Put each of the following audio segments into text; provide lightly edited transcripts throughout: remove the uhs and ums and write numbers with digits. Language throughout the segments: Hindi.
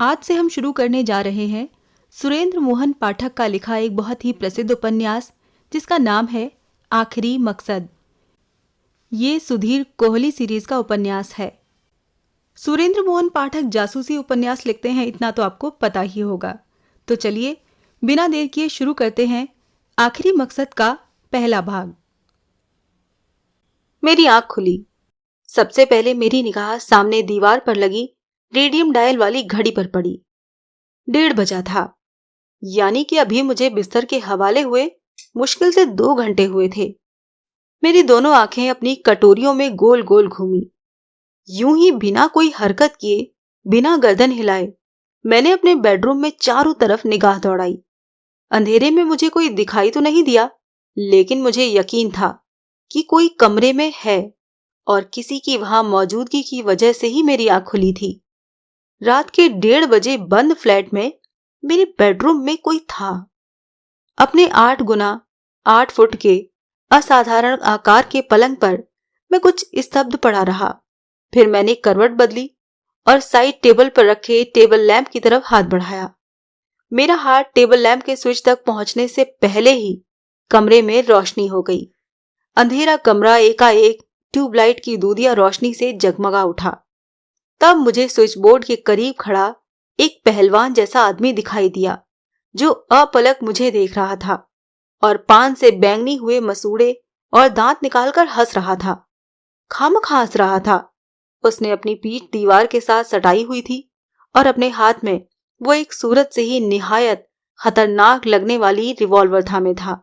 आज से हम शुरू करने जा रहे हैं सुरेंद्र मोहन पाठक का लिखा एक बहुत ही प्रसिद्ध उपन्यास जिसका नाम है आखिरी मकसद। ये सुधीर कोहली सीरीज का उपन्यास है। सुरेंद्र मोहन पाठक जासूसी उपन्यास लिखते हैं, इतना तो आपको पता ही होगा। तो चलिए बिना देर किए शुरू करते हैं आखिरी मकसद का पहला भाग। मेरी आंख खुली। सबसे पहले मेरी निगाह सामने दीवार पर लगी रेडियम डायल वाली घड़ी पर पड़ी। 1:30 बजा था, यानी कि अभी मुझे बिस्तर के हवाले हुए मुश्किल से 2 घंटे हुए थे। मेरी दोनों आंखें अपनी कटोरियों में गोल गोल घूमी। यूं ही बिना कोई हरकत किए, बिना गर्दन हिलाए, मैंने अपने बेडरूम में चारों तरफ निगाह दौड़ाई। अंधेरे में मुझे कोई दिखाई तो नहीं दिया, लेकिन मुझे यकीन था कि कोई कमरे में है और किसी की वहां मौजूदगी की वजह से ही मेरी आंख खुली थी। रात के 1:30 बजे बंद फ्लैट में मेरे बेडरूम में कोई था। अपने 8 गुना 8 फुट के असाधारण आकार के पलंग पर मैं कुछ स्तब्ध पड़ा रहा। फिर मैंने करवट बदली और साइड टेबल पर रखे टेबल लैंप की तरफ हाथ बढ़ाया। मेरा हाथ टेबल लैंप के स्विच तक पहुंचने से पहले ही कमरे में रोशनी हो गई। अंधेरा कमरा एकाएक ट्यूबलाइट की दूधिया रोशनी से जगमगा उठा। तब मुझे स्विच बोर्ड के करीब खड़ा एक पहलवान जैसा आदमी दिखाई दिया, जो अपलक मुझे देख रहा था और पान से बैंगनी हुए मसूड़े और दांत निकालकर हंस रहा था। खामखा हंस रहा था। उसने अपनी पीठ दीवार के साथ सटाई हुई थी और अपने हाथ में वो एक सूरत से ही निहायत खतरनाक लगने वाली रिवॉल्वर थामे था।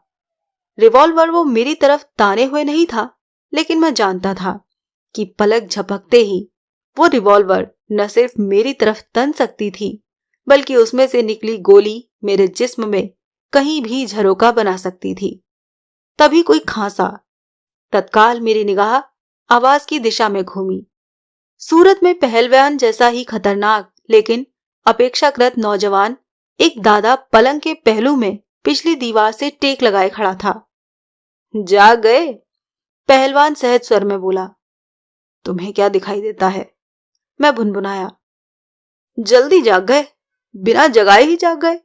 रिवॉल्वर वो मेरी तरफ ताने हुए नहीं था, लेकिन मैं जानता था कि पलक झपकते ही वो रिवॉल्वर न सिर्फ मेरी तरफ तन सकती थी, बल्कि उसमें से निकली गोली मेरे जिस्म में कहीं भी झरोका बना सकती थी। तभी कोई खांसा। तत्काल मेरी निगाह आवाज की दिशा में घूमी। सूरत में पहलवान जैसा ही खतरनाक लेकिन अपेक्षाकृत नौजवान एक दादा पलंग के पहलू में पिछली दीवार से टेक लगाए खड़ा था। जाग गए? पहलवान सहज स्वर में बोला। तुम्हें क्या दिखाई देता है? मैं भुनभुनाया। जल्दी जाग गए? बिना जगाए ही जाग गए?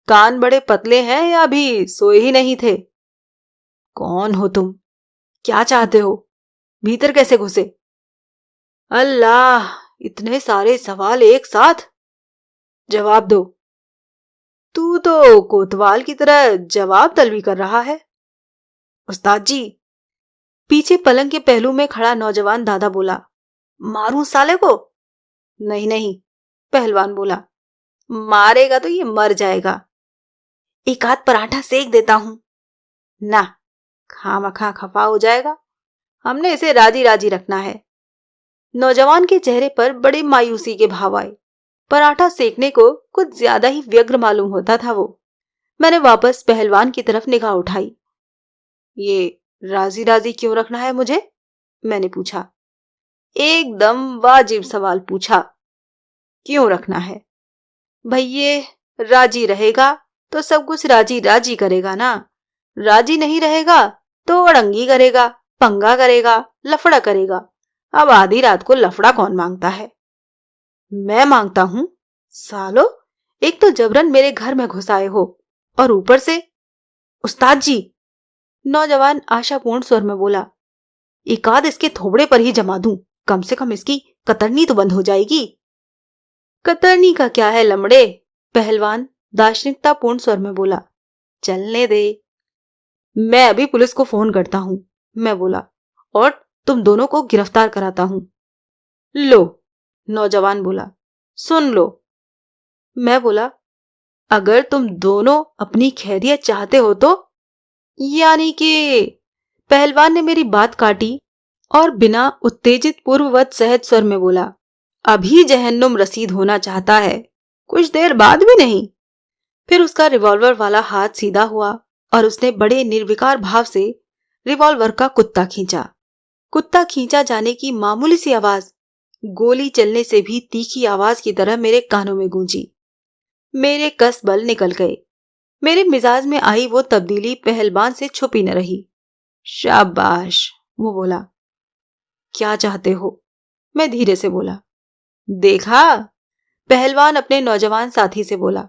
कान बड़े पतले हैं या अभी सोए ही नहीं थे? कौन हो तुम? क्या चाहते हो? भीतर कैसे घुसे? अल्लाह, इतने सारे सवाल एक साथ। जवाब दो। तू तो कोतवाल की तरह जवाब तलबी कर रहा है। उस्ताद जी, पीछे पलंग के पहलू में खड़ा नौजवान दादा बोला। मारूं साले को? नहीं नहीं, पहलवान बोला। मारेगा तो ये मर जाएगा। एक आध पराठा सेक देता हूं। ना, खामखा खफा हो जाएगा। हमने इसे राजी राजी रखना है। नौजवान के चेहरे पर बड़े मायूसी के भाव आए। पराठा सेकने को कुछ ज्यादा ही व्यग्र मालूम होता था वो। मैंने वापस पहलवान की तरफ निगाह उठाई। ये राजी राजी क्यों रखना है मुझे? मैंने पूछा। एकदम वाजिब सवाल पूछा। क्यों रखना है? भैये, राजी रहेगा तो सब कुछ राजी राजी करेगा ना। राजी नहीं रहेगा तो अड़ंगी करेगा, पंगा करेगा, लफड़ा करेगा। अब आधी रात को लफड़ा कौन मांगता है? मैं मांगता हूं? सालो, एक तो जबरन मेरे घर में घुस आए हो और ऊपर से। उस्ताद जी, नौजवान आशापूर्ण स्वर में बोला। एक आध इसके थोबड़े पर ही जमा दूं, कम से कम इसकी कतरनी तो बंद हो जाएगी। कतरनी का क्या है लमड़े? पहलवान दार्शनिकतापूर्ण स्वर में बोला। चलने दे। मैं अभी पुलिस को फोन करता हूं, मैं बोला, और तुम दोनों को गिरफ्तार कराता हूं। लो, नौजवान बोला। सुन लो। मैं बोला, अगर तुम दोनों अपनी खैरियत चाहते हो तो। यानी कि? पहलवान ने मेरी बात काटी और बिना उत्तेजित पूर्ववत सहज स्वर में बोला। अभी जहन्नुम रसीद होना चाहता है, कुछ देर बाद भी नहीं। फिर उसका रिवॉल्वर वाला हाथ सीधा हुआ और उसने बड़े निर्विकार भाव से रिवॉल्वर का कुत्ता खींचा। कुत्ता खींचा जाने की मामूली सी आवाज गोली चलने से भी तीखी आवाज की तरह मेरे कानों में गूंजी। मेरे कस बल निकल गए। मेरे मिजाज में आई वो तब्दीली पहलवान से छुपी न रही। शाबाश, वो बोला। क्या चाहते हो? मैं धीरे से बोला। देखा? पहलवान अपने नौजवान साथी से बोला।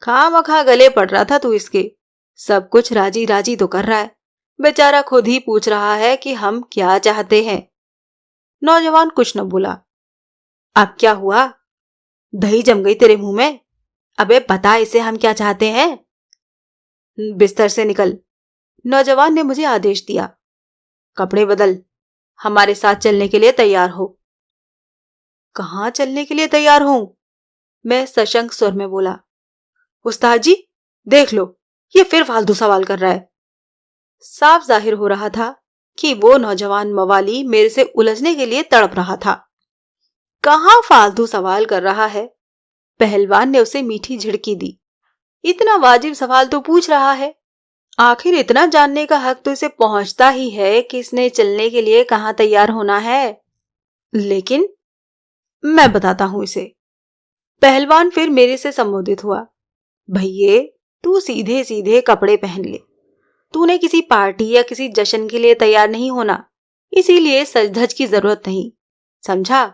खामखा गले पड़ रहा था तू इसके, सब कुछ राजी राजी तो कर रहा है, बेचारा खुद ही पूछ रहा है कि हम क्या चाहते हैं। नौजवान कुछ न बोला। अब क्या हुआ, दही जम गई तेरे मुंह में? अबे बता इसे हम क्या चाहते हैं। बिस्तर से निकल, नौजवान ने मुझे आदेश दिया। कपड़े बदल, हमारे साथ चलने के लिए तैयार हो। कहां चलने के लिए तैयार हूं? मैं सशंक स्वर में बोला। उस्ताद जी देख लो, ये फिर फालतू सवाल कर रहा है। साफ जाहिर हो रहा था कि वो नौजवान मवाली मेरे से उलझने के लिए तड़प रहा था। कहां फालतू सवाल कर रहा है? पहलवान ने उसे मीठी झिड़की दी। इतना वाजिब सवाल तो पूछ रहा है, आखिर इतना जानने का हक तो इसे पहुंचता ही है कि इसने चलने के लिए कहां तैयार होना है। लेकिन मैं बताता हूं इसे। पहलवान फिर मेरे से संबोधित हुआ। भैये तू सीधे सीधे कपड़े पहन ले, तूने किसी पार्टी या किसी जश्न के लिए तैयार नहीं होना, इसीलिए सज धज की जरूरत नहीं, समझा?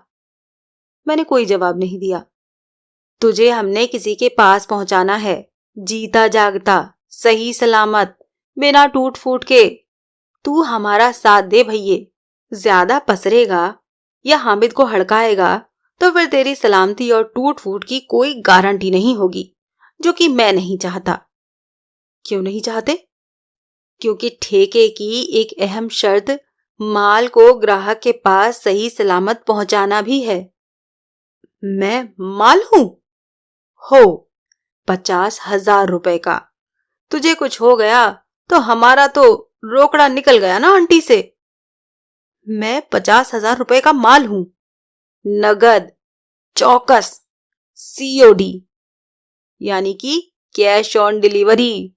मैंने कोई जवाब नहीं दिया। तुझे हमने किसी के पास पहुंचाना है, जीता जागता, सही सलामत, बिना टूट फूट के। तू हमारा साथ दे भैये, ज्यादा पसरेगा या हामिद को हड़काएगा तो फिर तेरी सलामती और टूट फूट की कोई गारंटी नहीं होगी, जो कि मैं नहीं चाहता। क्यों नहीं चाहते? क्योंकि ठेके की एक अहम शर्त माल को ग्राहक के पास सही सलामत पहुंचाना भी है। मैं माल हूं? हो, 50,000 रुपए का। तुझे कुछ हो गया तो हमारा तो रोकड़ा निकल गया ना आंटी से। मैं 50,000 रुपए का माल हूं, नगद, चौकस, सीओडी, यानी कि कैश ऑन डिलीवरी।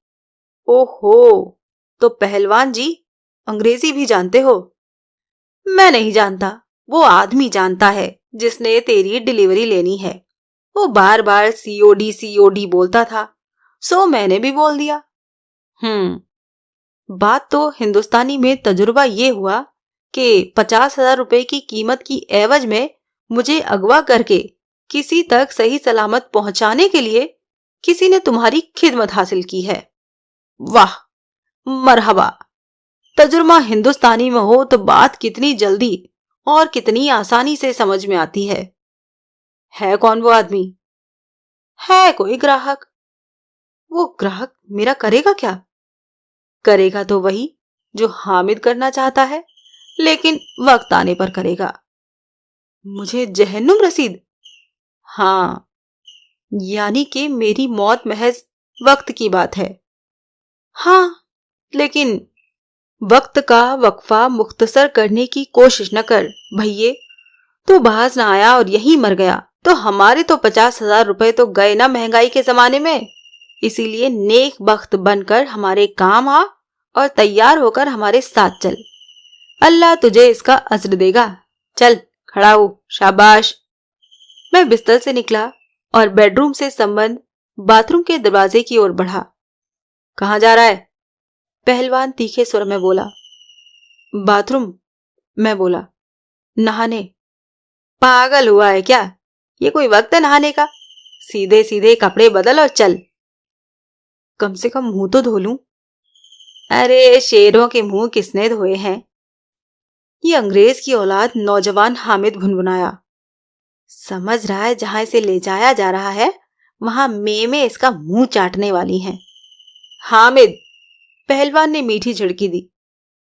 ओहो, तो पहलवान जी अंग्रेजी भी जानते हो? मैं नहीं जानता, वो आदमी जानता है जिसने तेरी डिलीवरी लेनी है। वो बार बार सीओडी सीओडी बोलता था, सो मैंने भी बोल दिया। बात तो हिंदुस्तानी में तजुर्बा ये हुआ कि 50,000 रुपए की कीमत की एवज में मुझे अगवा करके किसी तक सही सलामत पहुंचाने के लिए किसी ने तुम्हारी खिदमत हासिल की है। वाह, मरहबा। तजुर्बा हिंदुस्तानी में हो तो बात कितनी जल्दी और कितनी आसानी से समझ में आती है। कौन वो आदमी? है कोई ग्राहक। वो ग्राहक मेरा करेगा क्या? करेगा तो वही जो हामिद करना चाहता है, लेकिन वक्त आने पर करेगा। मुझे जहन्नुम रसीद? हाँ, यानी कि मेरी मौत महज वक्त की बात है। हाँ, लेकिन वक्त का वक्फा मुख्तसर करने की कोशिश न कर भैये। तू बाज ना आया और यहीं मर गया तो हमारे तो 50,000 रुपए तो गए ना महंगाई के जमाने में। इसीलिए नेक बख्त बनकर हमारे काम आ और तैयार होकर हमारे साथ चल। अल्लाह तुझे इसका अज्र देगा। चल खड़ा हो, शाबाश। मैं बिस्तर से निकला और बेडरूम से संबंध बाथरूम के दरवाजे की ओर बढ़ा। कहाँ जा रहा है? पहलवान तीखे स्वर में बोला। बाथरूम, मैं बोला। नहाने? पागल हुआ है क्या? ये कोई वक्त है नहाने का? सीधे सीधे कपड़े बदल और चल। कम से कम मुंह तो धो लूं। अरे शेरों के मुंह किसने धोए हैं? ये अंग्रेज की औलाद नौजवान हामिद भुनभुनाया। समझ रहा है जहां इसे ले जाया जा रहा है वहां में इसका मुंह चाटने वाली हैं। हामिद, पहलवान ने मीठी झिड़की दी।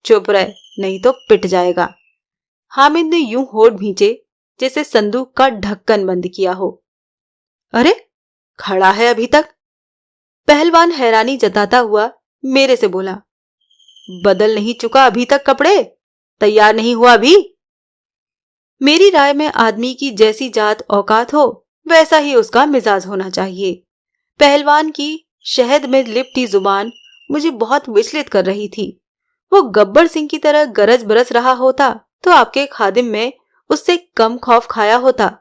चुप रह, नहीं तो पिट जाएगा। हामिद ने यूं होठ भींचे जैसे संदूक का ढक्कन बंद किया हो। अरे खड़ा है अभी तक? पहलवान हैरानी जताता हुआ मेरे से बोला। बदल नहीं चुका अभी तक कपड़े? तैयार नहीं हुआ अभी? मेरी राय में आदमी की जैसी जात औकात हो वैसा ही उसका मिजाज होना चाहिए। पहलवान की शहद में लिपटी जुबान मुझे बहुत विचलित कर रही थी। वो गब्बर सिंह की तरह गरज बरस रहा होता तो आपके खादिम में उससे कम खौफ खाया होता,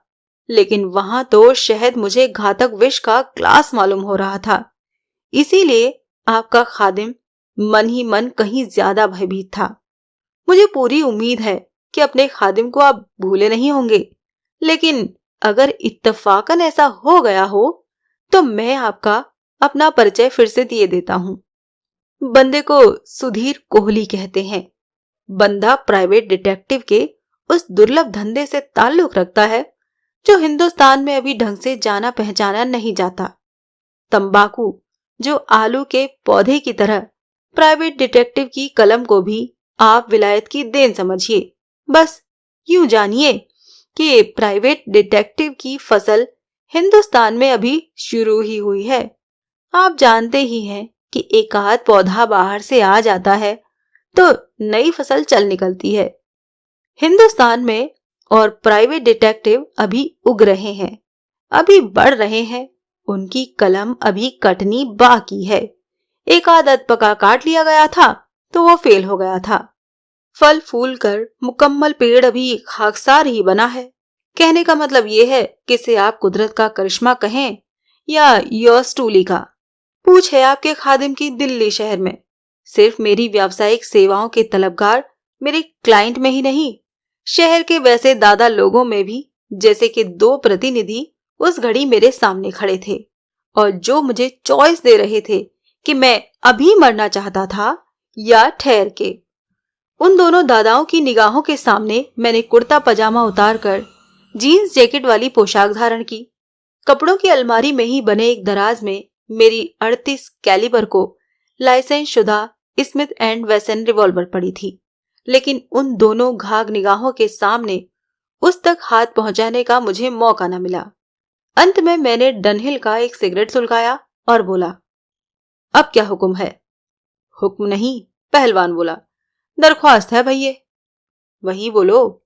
लेकिन वहां तो शहद मुझे घातक विष का ग्लास मालूम हो रहा था। इसीलिए आपका खादिम मन ही मन कहीं ज्यादा भयभीत था। मुझे पूरी उम्मीद है कि अपने खादिम को आप भूले नहीं होंगे, लेकिन अगर इत्तफाकन ऐसा हो गया हो तो मैं आपका अपना परिचय फिर से दिए देता हूं। बंदे को सुधीर कोहली कहते हैं। बंदा प्राइवेट डिटेक्टिव के उस दुर्लभ धंधे से ताल्लुक रखता है जो हिंदुस्तान में अभी ढंग से जाना पहचाना नहीं जाता। तंबाकू जो आलू के पौधे की तरह प्राइवेट डिटेक्टिव की कलम को भी आप विलायत की देन समझिए। बस यूं जानिए कि प्राइवेट डिटेक्टिव की फसल हिंदुस्तान में अभी शुरू ही हुई है। आप जानते ही हैं कि एक आध पौधा बाहर से आ जाता है तो नई फसल चल निकलती है। हिंदुस्तान में और प्राइवेट डिटेक्टिव अभी उग रहे हैं, अभी बढ़ रहे हैं। उनकी कलम अभी कटनी बाकी है। एक आदत पका काट लिया गया था तो वो फेल हो गया था। फल फूल कर मुकम्मल पेड़ अभी खाकसार ही बना है। कहने का मतलब ये है कि इसे आप कुदरत का करिश्मा कहें या योर्स ट्रूली का। पूछ है आपके खादिम की दिल्ली शहर में। सिर्फ मेरी व्यावसायिक सेवाओं के तलबगार मेरे क्लाइंट में ही नहीं, शहर के वैसे दादा लोगों में भी, जैसे कि 2 प्रतिनिधि उस घड़ी मेरे सामने खड़े थे और जो मुझे चॉइस दे रहे थे कि मैं अभी मरना चाहता था या ठहर के। उन दोनों दादाओं की निगाहों के सामने मैंने कुर्ता पजामा उतारकर जीन्स जैकेट वाली पोशाक धारण की। कपड़ों की अलमारी में ही बने एक दराज में मेरी 38 कैलिबर को लाइसेंस शुदा स्मिथ एंड वेसन रिवॉल्वर पड़ी थी। लेकिन उन दोनों घाघ निगाहों के सामने उस तक हाथ पहुंचाने का मुझे मौका न मिला। अंत में मैंने डनहिल का एक सिगरेट सुलगाया और बोला, अब क्या हुक्म है? हुक्म नहीं, पहलवान बोला, दरख्वास्त है भैये। वही बोलो।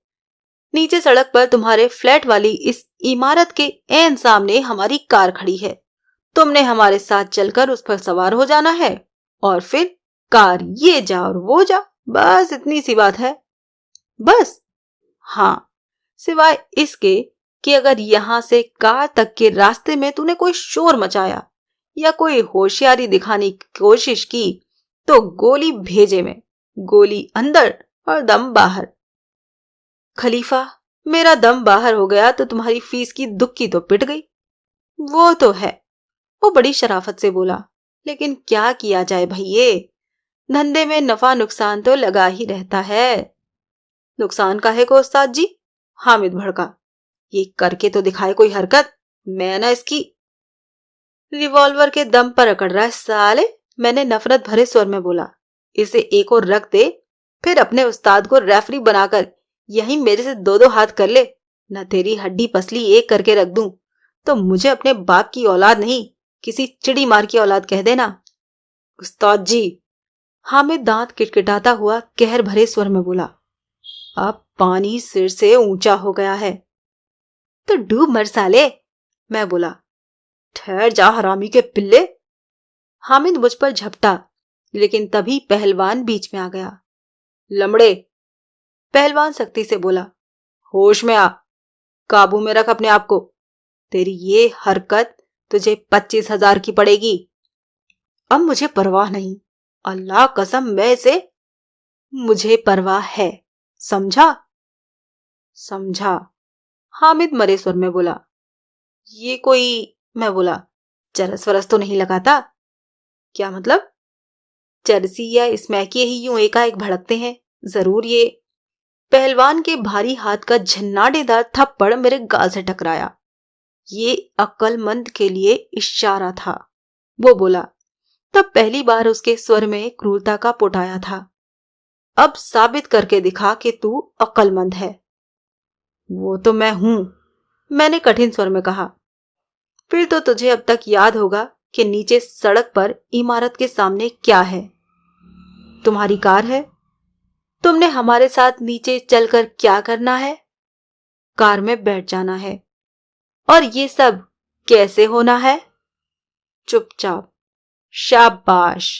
नीचे सड़क पर तुम्हारे फ्लैट वाली इस इमारत के ऐन सामने हमारी कार खड़ी है। तुमने हमारे साथ चलकर उस पर सवार हो जाना है और फिर कार ये जा और वो जा, बस इतनी सी बात है। बस? हाँ, सिवाय इसके कि अगर यहां से कार तक के रास्ते में तूने कोई शोर मचाया या कोई होशियारी दिखाने की कोशिश की तो गोली भेजे में, गोली अंदर और दम बाहर। खलीफा, मेरा दम बाहर हो गया तो तुम्हारी फीस की दुक्की तो पिट गई। वो तो है, वो बड़ी शराफत से बोला, लेकिन क्या किया जाए भैये, धंधे में नफा नुकसान तो लगा ही रहता है। नुकसान काहे को उस्ताद जी? हामिद भड़का, ये करके तो दिखाए कोई हरकत, मैं ना इसकी। रिवॉल्वर के दम पर अकड़ रहा है साले, मैंने नफरत भरे स्वर में बोला। इसे एक और रख दे, फिर अपने उस्ताद को रेफरी बनाकर यहीं मेरे से 2-2 हाथ कर ले, न तेरी हड्डी पसली एक करके रख दूं तो मुझे अपने बाप की औलाद नहीं, किसी चिड़ी मार की औलाद कह देना। उस्ताद जी, हामिद दांत किटकिटाता हुआ कहर भरे स्वर में बोला, अब पानी सिर से ऊंचा हो गया है। तो डूब मर साले, मैं बोला। ठहर जा हरामी के पिल्ले। हामिद मुझ पर झपटा, लेकिन तभी पहलवान बीच में आ गया। लमड़े, पहलवान सख्ती से बोला, होश में आ, काबू में रख अपने आप को। तेरी ये हरकत तुझे 25,000 की पड़ेगी। अब मुझे परवाह नहीं, अल्लाह कसम मैं इसे। मुझे परवाह है, समझा? समझा, हामिद मरे स्वर में बोला। ये कोई, मैं बोला, चरस वरस तो नहीं लगाता? क्या मतलब? चरसी या स्मैकिए ही यूं एकाएक भड़कते हैं जरूर। ये पहलवान के भारी हाथ का झन्नाटेदार थप्पड़ मेरे गाल से टकराया। ये अक्लमंद के लिए इशारा था। वो बोला, तब पहली बार उसके स्वर में क्रूरता का पुट आया था। अब साबित करके दिखा कि तू अक्लमंद है। वो तो मैं हूं, मैंने कठिन स्वर में कहा। फिर तो तुझे अब तक याद होगा कि नीचे सड़क पर इमारत के सामने क्या है? तुम्हारी कार है। तुमने हमारे साथ नीचे चलकर क्या करना है? कार में बैठ जाना है। और ये सब कैसे होना है? चुपचाप। शाबाश।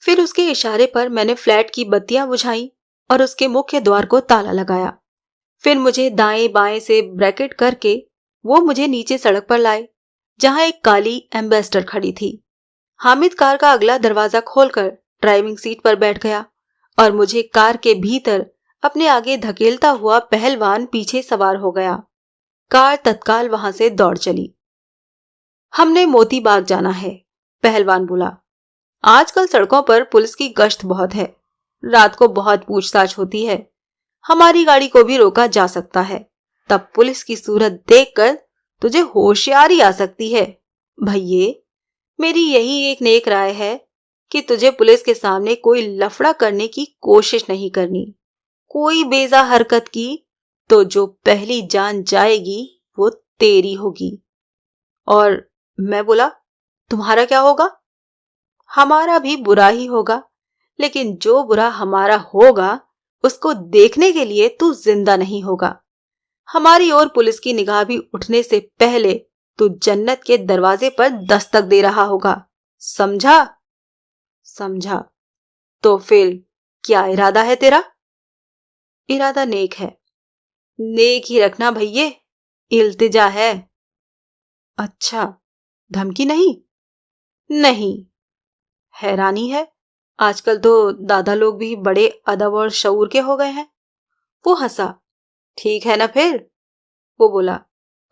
फिर उसके इशारे पर मैंने फ्लैट की बत्तियां बुझाई और उसके मुख्य द्वार को ताला लगाया। फिर मुझे दाएं बाएं से ब्रैकेट करके वो मुझे नीचे सड़क पर लाए, जहां एक काली एम्बेसडर खड़ी थी। हामिद कार का अगला दरवाजा खोलकर ड्राइविंग सीट पर बैठ गया और मुझे कार के भीतर अपने आगे धकेलता हुआ पहलवान पीछे सवार हो गया। कार तत्काल वहां से दौड़ चली। हमने मोती बाग जाना है, पहलवान बोला। आजकल सड़कों पर पुलिस की गश्त बहुत है, रात को बहुत पूछताछ होती है। हमारी गाड़ी को भी रोका जा सकता है। तब पुलिस की सूरत देखकर तुझे होशियारी आ सकती है। भैये, मेरी यही एक नेक राय है कि तुझे पुलिस के सामने कोई लफड़ा करने की कोशिश नहीं करनी। कोई बेजा हरकत की तो जो पहली जान जाएगी वो तेरी होगी। और मैं बोला, तुम्हारा क्या होगा? हमारा भी बुरा ही होगा, लेकिन जो बुरा हमारा होगा उसको देखने के लिए तू जिंदा नहीं होगा। हमारी ओर पुलिस की निगाह भी उठने से पहले तू जन्नत के दरवाजे पर दस्तक दे रहा होगा। समझा? समझा। तो फिर क्या इरादा है तेरा? इरादा नेक है। नेक ही रखना भैये, इल्तिजा है। अच्छा, धमकी नहीं? नहीं। हैरानी है, आजकल तो दादा लोग भी बड़े अदब और शऊर के हो गए हैं। वो हंसा। ठीक है ना फिर? वो बोला,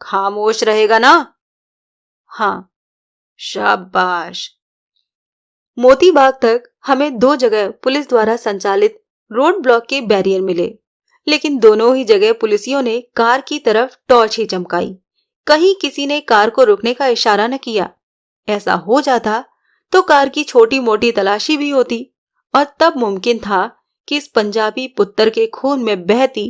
खामोश रहेगा ना? हाँ। शाबाश। मोती बाग तक हमें 2 जगह पुलिस द्वारा संचालित रोड ब्लॉक के बैरियर मिले, लेकिन दोनों ही जगह पुलिसियों ने कार की तरफ टॉर्च ही चमकाई। कहीं किसी ने कार को रुकने का इशारा न किया। ऐसा हो जाता तो कार की छोटी मोटी तलाशी भी होती और तब मुमकिन था कि इस पंजाबी पुत्र के खून में बहती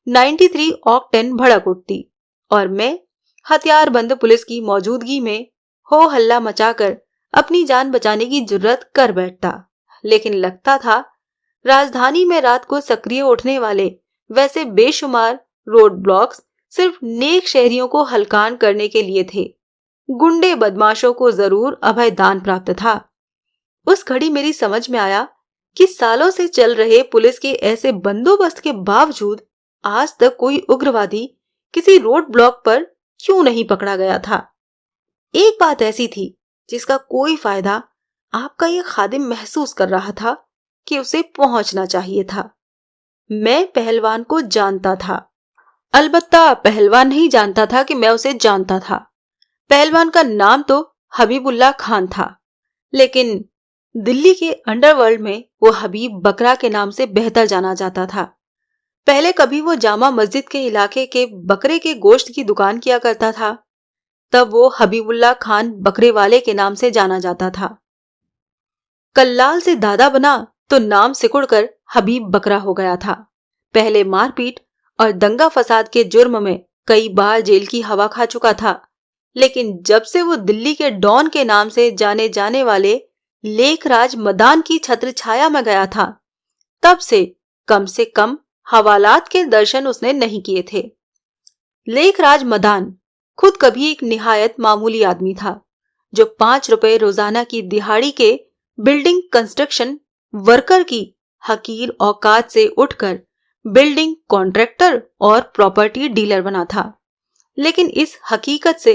93 ऑक्टेन भड़क उठती और मैं हथियारबंद पुलिस की मौजूदगी में हो हल्ला मचाकर अपनी जान बचाने की जुर्रत कर बैठता। लेकिन लगता था राजधानी में रात को सक्रिय उठने वाले वैसे बेशुमार रोड ब्लॉक्स सिर्फ नेक शहरियों को हलकान करने के लिए थे। गुंडे बदमाशों को जरूर अभय दान प्राप्त था। उस घड़ी मेरी समझ में आया कि सालों से चल रहे पुलिस के ऐसे बंदोबस्त के बावजूद आज तक कोई उग्रवादी किसी रोड ब्लॉक पर क्यों नहीं पकड़ा गया था। एक बात ऐसी थी जिसका कोई फायदा आपका ये खादिम महसूस कर रहा था कि उसे पहुंचना चाहिए था। मैं पहलवान को जानता था। अलबत्ता पहलवान नहीं जानता था कि मैं उसे जानता था। पहलवान का नाम तो हबीबुल्लाह खान था, लेकिन दिल्ली के अंडरवर्ल्ड में वो हबीब बकरा के नाम से बेहतर जाना जाता था। पहले कभी वो जामा मस्जिद के इलाके के बकरे के गोश्त की दुकान किया करता था, तब वो हबीबुल्लाह खान बकरे वाले के नाम से जाना जाता था। कल्लाल से दादा बना तो नाम सिकुड़कर हबीब बकरा हो गया था। पहले मारपीट और दंगा फसाद के जुर्म में कई बार जेल की हवा खा चुका था, लेकिन जब से वो दिल्ली के डॉन के नाम से जाने वाले लेखराज मदान की छत्र छाया में गया था, तब से कम हवालात के दर्शन उसने नहीं किए थे। लेखराज मदान खुद कभी एक निहायत मामूली आदमी था, जो 5 रुपए रोजाना की दिहाड़ी के बिल्डिंग कंस्ट्रक्शन वर्कर की हकीर औकात से उठकर बिल्डिंग कॉन्ट्रैक्टर और प्रॉपर्टी डीलर बना था। लेकिन इस हकीकत से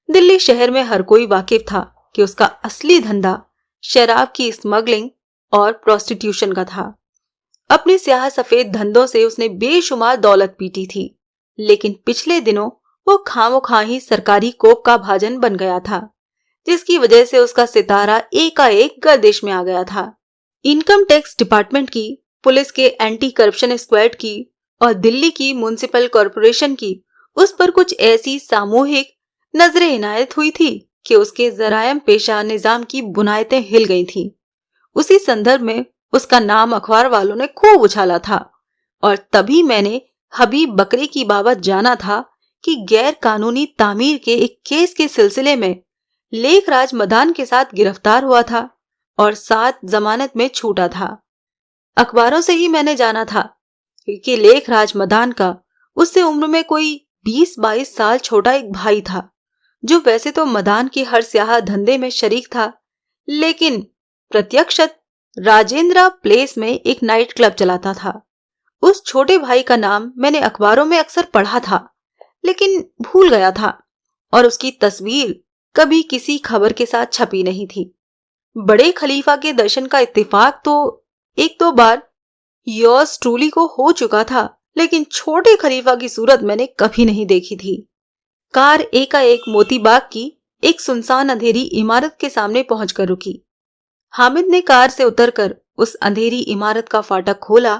दिल्ली शहर में हर कोई वाकिफ था कि उसका असली धंधा शराब की स्मगलिंग और प्रोस्टिट्यूशन का था। अपने स्याह सफेद धंधों से उसने बेशुमार दौलत पीटी थी, लेकिन पिछले दिनों वो खामोखा ही सरकारी कोप का भाजन बन गया था, जिसकी वजह से उसका सितारा एकाएक गर्दिश में आ गया था। इनकम टैक्स डिपार्टमेंट की, पुलिस के एंटी करप्शन स्क्वाड की और दिल्ली की म्युनिसिपल कॉरपोरेशन की उस पर कुछ ऐसी सामूहिक नजरें इनायत हुई थी कि उसके जरायम पेशा निजाम की बुनियादें हिल गई थीं। उसी संदर्भ में उसका नाम अखबार वालों ने खूब उछाला था और तभी मैंने हबीब बकरे की बाबत जाना था कि गैर कानूनी तामीर के एक केस के सिलसिले में लेखराज मदान के साथ गिरफ्तार हुआ था और 7 जमानत में छूटा था। अखबारों से ही मैंने जाना था कि लेखराज मदान का उससे उम्र में कोई 20-22 साल छोटा एक भाई था, जो वैसे तो मदान की हर स्याह धंधे में शरीक था, लेकिन प्रत्यक्षत राजेंद्रा प्लेस में एक नाइट क्लब चलाता था। उस छोटे भाई का नाम मैंने अखबारों में अक्सर पढ़ा था, लेकिन भूल गया था और उसकी तस्वीर कभी किसी खबर के साथ छपी नहीं थी। बड़े खलीफा के दर्शन का इत्तेफाक तो 1-2 बार योर्स ट्रूली को हो चुका था, लेकिन छोटे खलीफा की सूरत मैंने कभी नहीं देखी थी। कार एकाएक मोती बाग की एक सुनसान अंधेरी इमारत के सामने पहुंचकर रुकी। हामिद ने कार से उतरकर उस अंधेरी इमारत का फाटक खोला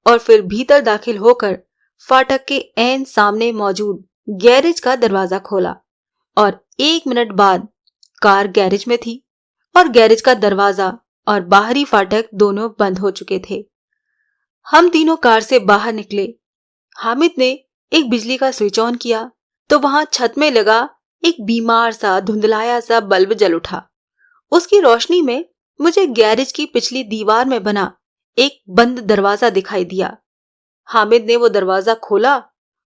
और फिर भीतर दाखिल होकर फाटक के ऐन सामने मौजूद गैरेज का दरवाजा खोला और 1 मिनट बाद कार गैरेज में थी और गैरेज का दरवाजा और बाहरी फाटक दोनों बंद हो चुके थे। हम तीनों कार से बाहर निकले। हामिद ने एक बिजली का स्विच ऑन किया तो वहां छत में लगा एक बीमार सा धुंधलाया सा बल्ब जल उठा। उसकी रोशनी में मुझे गैरेज की पिछली दीवार में बना एक बंद दरवाजा दिखाई दिया। हामिद ने वो दरवाजा खोला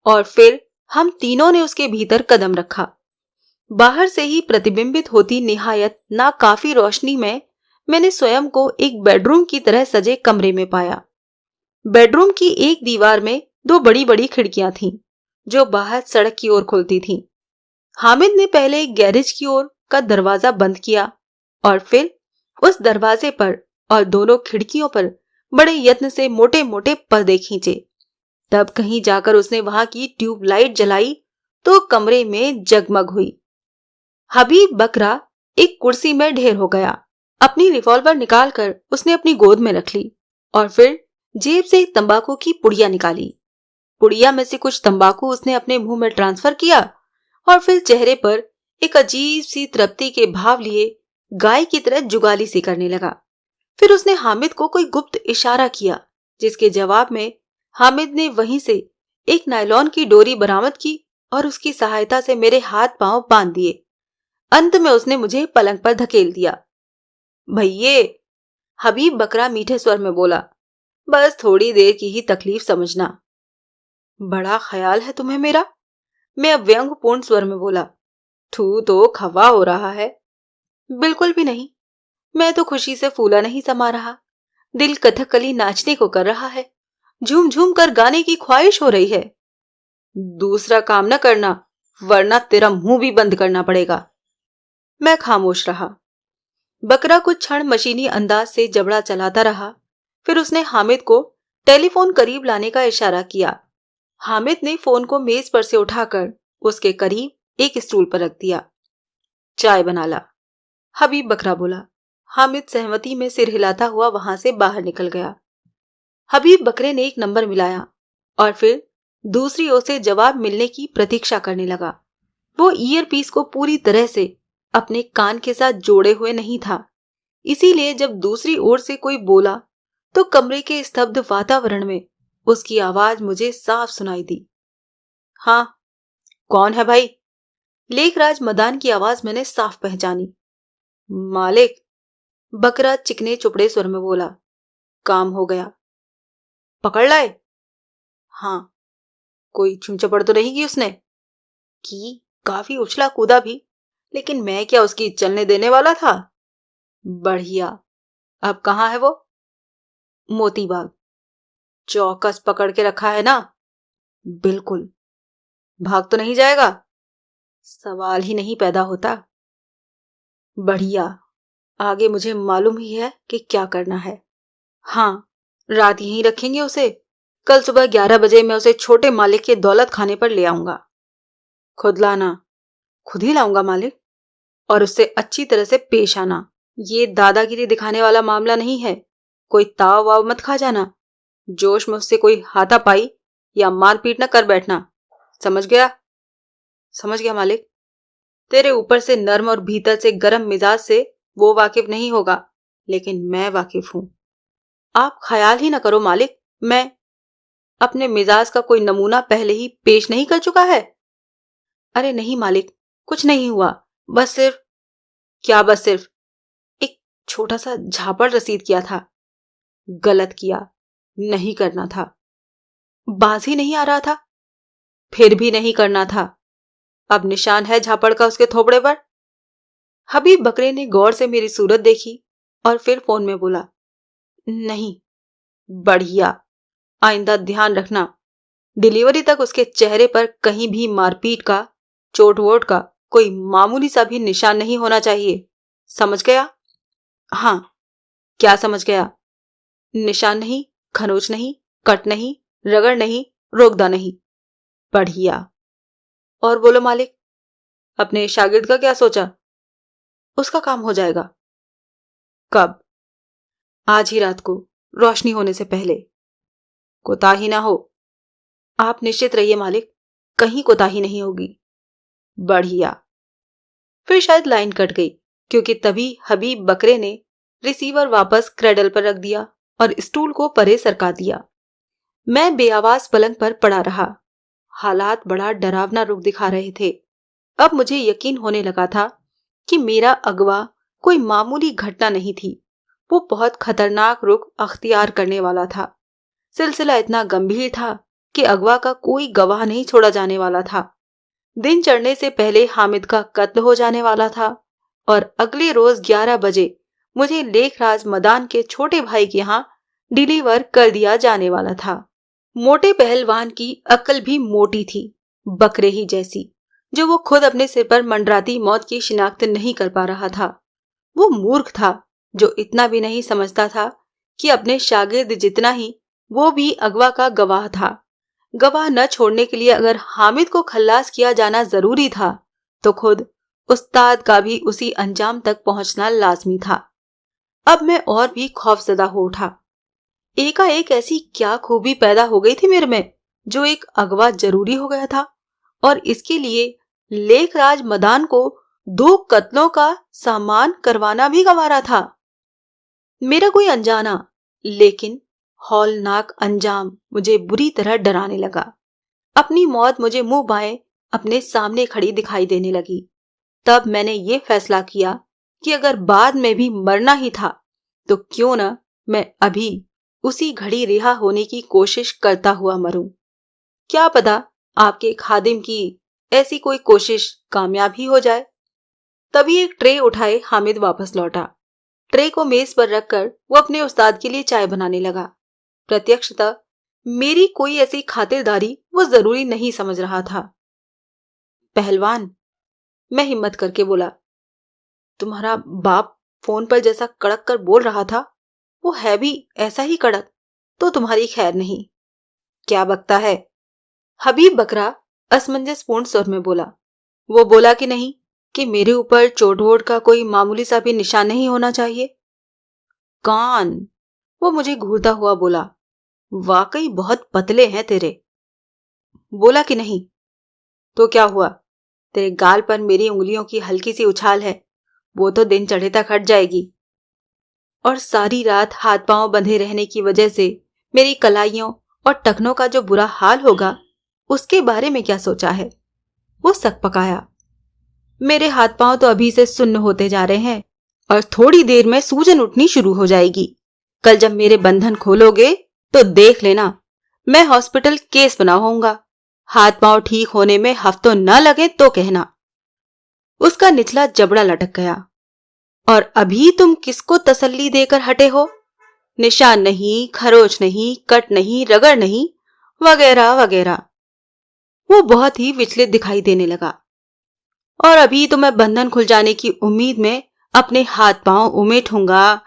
और फिर हम तीनों ने उसके भीतर कदम रखा। बाहर से ही प्रतिबिंबित होती निहायत नाकाफी रोशनी में मैंने स्वयं को एक बेडरूम की तरह सजे कमरे में पाया। बेडरूम की एक दीवार में 2 बड़ी बड़ी खिड़कियां थीं, जो बाहर सड़क की ओर खुलती थीं। हामिद ने पहले गैरेज की ओर का दरवाजा बंद किया और फिर उस दरवाजे पर और दोनों खिड़कियों पर बड़े यत्न से मोटे मोटे पर्दे खींचे। तब कहीं जाकर उसने वहां की ट्यूबलाइट जलाई तो कमरे में जगमग हुई। हबीब बकरा एक कुर्सी में ढेर हो गया। अपनी रिवॉल्वर निकालकर उसने अपनी गोद में रख ली और फिर जेब से एक तंबाकू की पुड़िया निकाली। पुड़िया में से कुछ तंबाकू उसने अपने मुंह में ट्रांसफर किया और फिर चेहरे पर एक अजीब सी तृप्ति के भाव लिए गाय की तरह जुगाली सी करने लगा। फिर उसने हामिद को कोई गुप्त इशारा किया, जिसके जवाब में हामिद ने वहीं से एक नायलॉन की डोरी बरामद की और उसकी सहायता से मेरे हाथ पांव बांध दिए। अंत में उसने मुझे पलंग पर धकेल दिया। भैये, हबीब बकरा मीठे स्वर में बोला, बस थोड़ी देर की ही तकलीफ समझना। बड़ा ख्याल है तुम्हें मेरा, मैं अब व्यंग्यपूर्ण स्वर में बोला। तू तो खफा हो रहा है। बिल्कुल भी नहीं, मैं तो खुशी से फूला नहीं समा रहा। दिल कथकली नाचने को कर रहा है, झूम झूम कर गाने की ख्वाहिश हो रही है। दूसरा काम न करना, वरना तेरा मुंह भी बंद करना पड़ेगा। मैं खामोश रहा। बकरा कुछ क्षण मशीनी अंदाज से जबड़ा चलाता रहा। फिर उसने हामिद को टेलीफोन करीब लाने का इशारा किया। हामिद ने फोन को मेज पर से उठाकर उसके करीब एक स्टूल पर रख दिया। चाय बना ला, हबीब बकरा बोला। हामिद सहमति में सिर हिलाता हुआ वहां से बाहर निकल गया। हबीब बकरे ने एक नंबर मिलाया और फिर दूसरी ओर से जवाब मिलने की प्रतीक्षा करने लगा। वो ईयरपीस को पूरी तरह से अपने कान के साथ जोड़े हुए नहीं था, इसीलिए जब दूसरी ओर से कोई बोला तो कमरे के स्तब्ध वातावरण में उसकी आवाज मुझे साफ सुनाई दी। हाँ, कौन है भाई? लेखराज मदान की आवाज मैंने साफ पहचानी। मालिक, बकरा चिकने चुपड़े स्वर में बोला। काम हो गया। पकड़ लाए? हाँ। कोई छूचपड़ तो नहीं की उसने? की, काफी उछला कूदा भी, लेकिन मैं क्या उसकी चलने देने वाला था? बढ़िया। अब कहाँ है वो? मोतीबाग। चौकस पकड़ के रखा है ना? बिल्कुल। भाग तो नहीं जाएगा? सवाल ही नहीं पैदा होता। बढ़िया, आगे मुझे मालूम ही है कि क्या करना है। हाँ, रात यहीं रखेंगे उसे। कल सुबह 11 बजे मैं उसे छोटे मालिक के दौलत खाने पर ले आऊंगा। खुद लाना? खुद ही लाऊंगा मालिक, और उससे अच्छी तरह से पेश आना। ये दादागिरी दिखाने वाला मामला नहीं है, कोई ताव वाव मत खा जाना। जोश में उससे कोई हाथापाई या मारपीट न कर बैठना, समझ गया? समझ गया मालिक। तेरे ऊपर से नर्म और भीतर से गर्म मिजाज से वो वाकिफ नहीं होगा, लेकिन मैं वाकिफ हूं। आप ख्याल ही न करो मालिक, मैं अपने मिजाज का कोई नमूना पहले ही पेश नहीं कर चुका है? अरे नहीं मालिक, कुछ नहीं हुआ, बस सिर्फ। क्या बस सिर्फ? एक छोटा सा झापड़ रसीद किया था। गलत किया, नहीं करना था। बाज ही नहीं आ रहा था। फिर भी नहीं करना था। अब निशान है झापड़ का उसके थोपड़े पर। हबीब बकरे ने गौर से मेरी सूरत देखी और फिर फोन में बोला, नहीं। बढ़िया, आइंदा ध्यान रखना, डिलीवरी तक उसके चेहरे पर कहीं भी मारपीट का, चोट वोट का कोई मामूली सा भी निशान नहीं होना चाहिए, समझ गया? हाँ। क्या समझ गया? निशान नहीं, खरोच नहीं, कट नहीं, रगड़ नहीं, रोकदा नहीं। बढ़िया। और बोलो मालिक, अपने शागिर्द का क्या सोचा? उसका काम हो जाएगा। कब? आज ही रात को, रोशनी होने से पहले। कोताही ना हो। आप निश्चित रहिए मालिक, कहीं कोताही नहीं होगी। बढ़िया। फिर शायद लाइन कट गई, क्योंकि तभी हबीब बकरे ने रिसीवर वापस क्रेडल पर रख दिया और स्टूल को परे सरका दिया। मैं बेआवाज पलंग पर पड़ा रहा। हालात बड़ा डरावना रुख दिखा रहे थे। अब मुझे यकीन होने लगा था कि मेरा अगवा कोई मामूली घटना नहीं थी, वो बहुत खतरनाक रुख अख्तियार करने वाला था। सिलसिला इतना गंभीर था कि अगवा का कोई गवाह नहीं छोड़ा जाने वाला था। दिन चढ़ने से पहले हामिद का कत्ल हो जाने वाला था और अगले रोज 11 बजे मुझे लेखराज मदान के छोटे भाई के यहाँ डिलीवर कर दिया जाने वाला था। मोटे पहलवान की अक्ल भी मोटी थी, बकरे ही जैसी, जो वो खुद अपने सिर पर मंडराती मौत की शिनाख्त नहीं कर पा रहा था। वो मूर्ख था जो इतना भी नहीं समझता था कि अपने शागिर्द जितना ही वो भी अगवा का गवाह था। गवाह न छोड़ने के लिए अगर हामिद को खल्लास किया जाना जरूरी था, तो खुद उस्ताद का भी उसी अंजाम तक पहुंचना लाजमी था। अब मैं और भी खौफजदा हो उठा। एकाएक ऐसी क्या खूबी पैदा हो गई थी मेरे में, जो एक अगवा जरूरी हो गया था और इसके लिए लेखराज मदान को 2 कत्लों का सामान करवाना भी गंवारा था। मेरा कोई अनजाना लेकिन हौलनाक अंजाम मुझे बुरी तरह डराने लगा। अपनी मौत मुझे मुंह बाएं अपने सामने खड़ी दिखाई देने लगी। तब मैंने ये फैसला किया कि अगर बाद में भी मरना ही था, तो क्यों न मैं अभी उसी घड़ी रिहा होने की कोशिश करता हुआ मरूं। क्या पता आपके खादिम की ऐसी कोई कोशिश कामयाब ही हो जाए। तभी एक ट्रे उठाए हामिद वापस लौटा। ट्रे को मेज पर रखकर वो अपने उस्ताद के लिए चाय बनाने लगा। प्रत्यक्षतः मेरी कोई ऐसी खातिरदारी वो जरूरी नहीं समझ रहा था। पहलवान, मैं हिम्मत करके बोला, तुम्हारा बाप फोन पर जैसा कड़क कर बोल रहा था, वो है भी ऐसा ही कड़क, तो तुम्हारी खैर नहीं। क्या बकता है? हबीब बकरा असमंजसपूर्ण स्वर में बोला। वो बोला कि नहीं कि मेरे ऊपर चोट वोट का कोई मामूली सा भी निशान नहीं होना चाहिए। कान, वो मुझे घूरता हुआ बोला, वाकई बहुत पतले हैं तेरे। बोला कि नहीं? तो क्या हुआ? तेरे गाल पर मेरी उंगलियों की हल्की सी उछाल है, वो तो दिन चढ़े तक हट जाएगी। और सारी रात हाथ पांव बंधे रहने की वजह से मेरी कलाइयों और टखनों का जो बुरा हाल होगा, उसके बारे में क्या सोचा है? वो सकपकाया। मेरे हाथ पांव तो अभी से सुन्न होते जा रहे हैं और थोड़ी देर में सूजन उठनी शुरू हो जाएगी। कल जब मेरे बंधन खोलोगे तो देख लेना, मैं हॉस्पिटल केस बना होऊंगा। हाथ पांव ठीक होने में हफ्तों न लगे तो कहना। उसका निचला जबड़ा लटक गया। और अभी तुम किसको तसल्ली देकर हटे हो? निशान नहीं, खरोच नहीं, कट नहीं, रगड़ नहीं, वगैरह वगैरह। वो बहुत ही विचलित दिखाई देने लगा। और अभी तो मैं बंधन खुल जाने की उम्मीद में अपने हाथ पांव उमेटूंगा,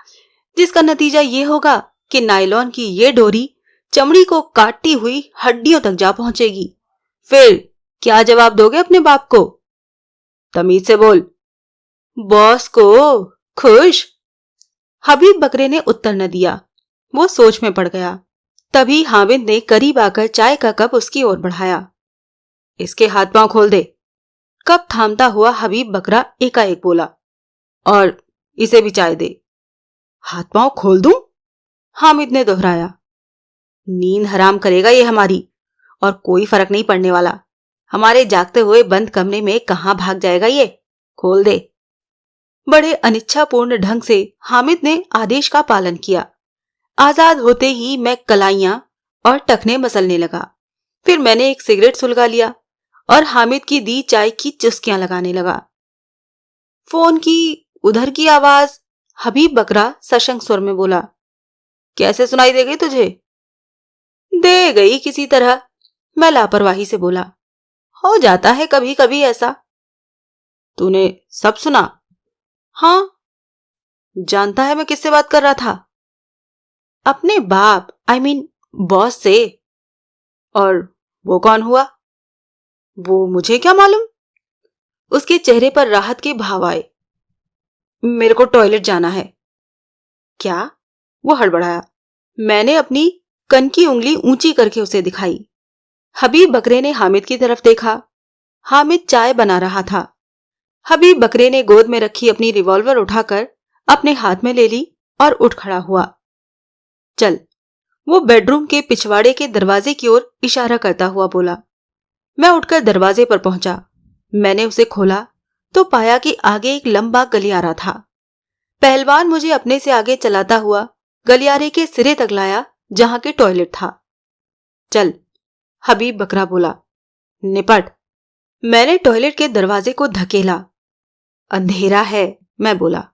जिसका नतीजा ये होगा कि नायलॉन की ये डोरी चमड़ी को काटती हुई हड्डियों तक जा पहुंचेगी। फिर क्या जवाब दोगे अपने बाप को? तमीज से बोल। बॉस को खुश? हबीब बकरे ने उत्तर न दिया। वो सोच में पड़ गया। तभी हामिद ने करीब आकर चाय का कप उसकी ओर बढ़ाया। इसके हाथ पांव खोल दे। कप थामता हुआ हबीब बकरा एकाएक बोला, और इसे भी चाय दे। हाथ पांव खोल दूं? हामिद ने दोहराया। नींद हराम करेगा ये हमारी, और कोई फर्क नहीं पड़ने वाला। हमारे जागते हुए बंद कमरे में कहां भाग जाएगा ये? खोल दे। बड़े अनिच्छापूर्ण ढंग से हामिद ने आदेश का पालन किया। आजाद होते ही मैं कलाइयां और टखने मसलने लगा। फिर मैंने एक सिगरेट सुलगा लिया और हामिद की दी चाय की चुस्कियां लगाने लगा। फोन की उधर की आवाज हबीब बकरा सशंक स्वर में बोला, कैसे सुनाई दे गई तुझे? दे गई किसी तरह, मैं लापरवाही से बोला। हो जाता है कभी कभी ऐसा। तूने सब सुना? हाँ। जानता है मैं किससे बात कर रहा था? अपने बाप, आई मीन बॉस से। और वो कौन हुआ? वो मुझे क्या मालूम? उसके चेहरे पर राहत के भाव आए। मेरे को टॉयलेट जाना है। क्या? वो हड़बड़ाया। मैंने अपनी कन की उंगली ऊंची करके उसे दिखाई। हबीब बकरे ने हामिद की तरफ देखा। हामिद चाय बना रहा था। हबीब बकरे ने गोद में रखी अपनी रिवॉल्वर उठाकर अपने हाथ में ले ली और उठ खड़ा हुआ। चल, वो बेडरूम के पिछवाड़े के दरवाजे की ओर इशारा करता हुआ बोला। मैं उठकर दरवाजे पर पहुंचा। मैंने उसे खोला तो पाया कि आगे एक लंबा गलियारा था। पहलवान मुझे अपने से आगे चलाता हुआ गलियारे के सिरे तक लाया जहां के टॉयलेट था। चल, हबीब बकरा बोला। निपट। मैंने टॉयलेट के दरवाजे को धकेला। अंधेरा है, मैं बोला।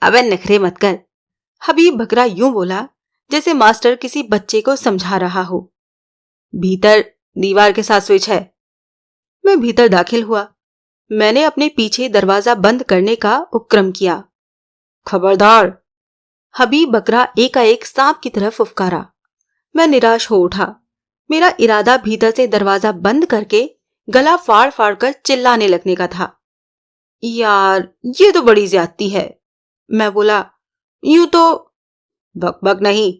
अबे नखरे मत कर। हबीब बकरा यूं बोला जैसे मास्टर किसी बच्चे को समझा रहा हो। भीतर दीवार के साथ स्विच है। मैं भीतर दाखिल हुआ। मैंने अपने पीछे दरवाजा बंद करने का उपक्रम किया। खबरदार। हबीब बकरा एकाएक सांप की तरफ फुफकारा। मैं निराश हो उठा। मेरा इरादा भीतर से दरवाजा बंद करके गला फाड़ फाड़ कर चिल्लाने लगने का था। यार, ये तो बड़ी ज्यादती है, मैं बोला। यूं तो। बकबक नहीं,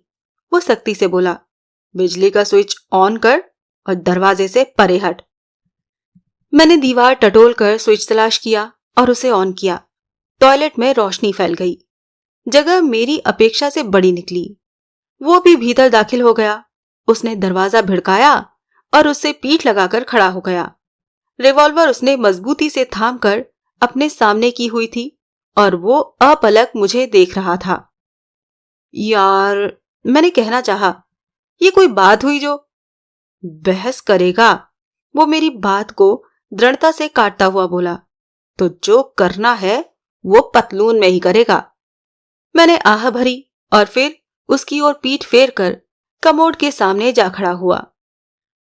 वो सख्ती से बोला। बिजली का स्विच ऑन कर और दरवाजे से परे हट। मैंने दीवार टटोल कर स्विच तलाश किया और उसे ऑन किया। टॉयलेट में रोशनी फैल गई। जगह मेरी अपेक्षा से बड़ी निकली। वो भी भीतर दाखिल हो गया। उसने दरवाजा भिड़काया और उससे पीठ लगाकर खड़ा हो गया। रिवॉल्वर उसने मजबूती से थामकर अपने सामने की हुई थी और वो अपलक मुझे देख रहा था। यार, मैंने कहना चाहा, ये कोई बात हुई जो बहस करेगा? वो मेरी बात को दृढ़ता से काटता हुआ बोला। तो जो करना है वो पतलून में ही करेगा। मैंने आह भरी और फिर उसकी ओर पीठ फेर कर कमोड के सामने जा खड़ा हुआ।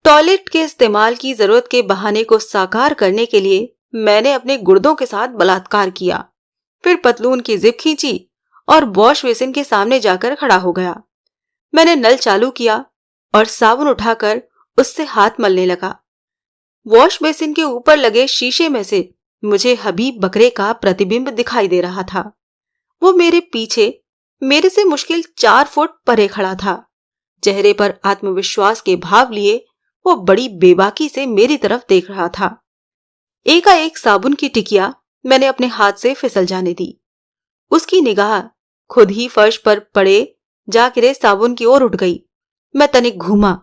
टॉयलेट के इस्तेमाल की जरूरत के बहाने को साकार करने के लिए मैंने अपने गुर्दों के साथ बलात्कार किया। फिर पतलून की जिप खींची और वॉश बेसिन के सामने जाकर खड़ा हो गया। मैंने नल चालू किया और साबुन उठाकर उससे हाथ मलने लगा। वॉश बेसिन के ऊपर लगे शीशे में से मुझे हबीब बकरे का प्रतिबिंब दिखाई दे रहा था। वो मेरे पीछे मेरे से मुश्किल 4 फुट परे खड़ा था। चेहरे पर आत्मविश्वास के भाव लिए वो बड़ी बेबाकी से मेरी तरफ देख रहा था। एकाएक साबुन की टिकिया मैंने अपने हाथ से फिसल जाने दी। उसकी निगाह खुद ही फर्श पर पड़े जा गिरे साबुन की ओर उठ गई। मैं तनिक घूमा,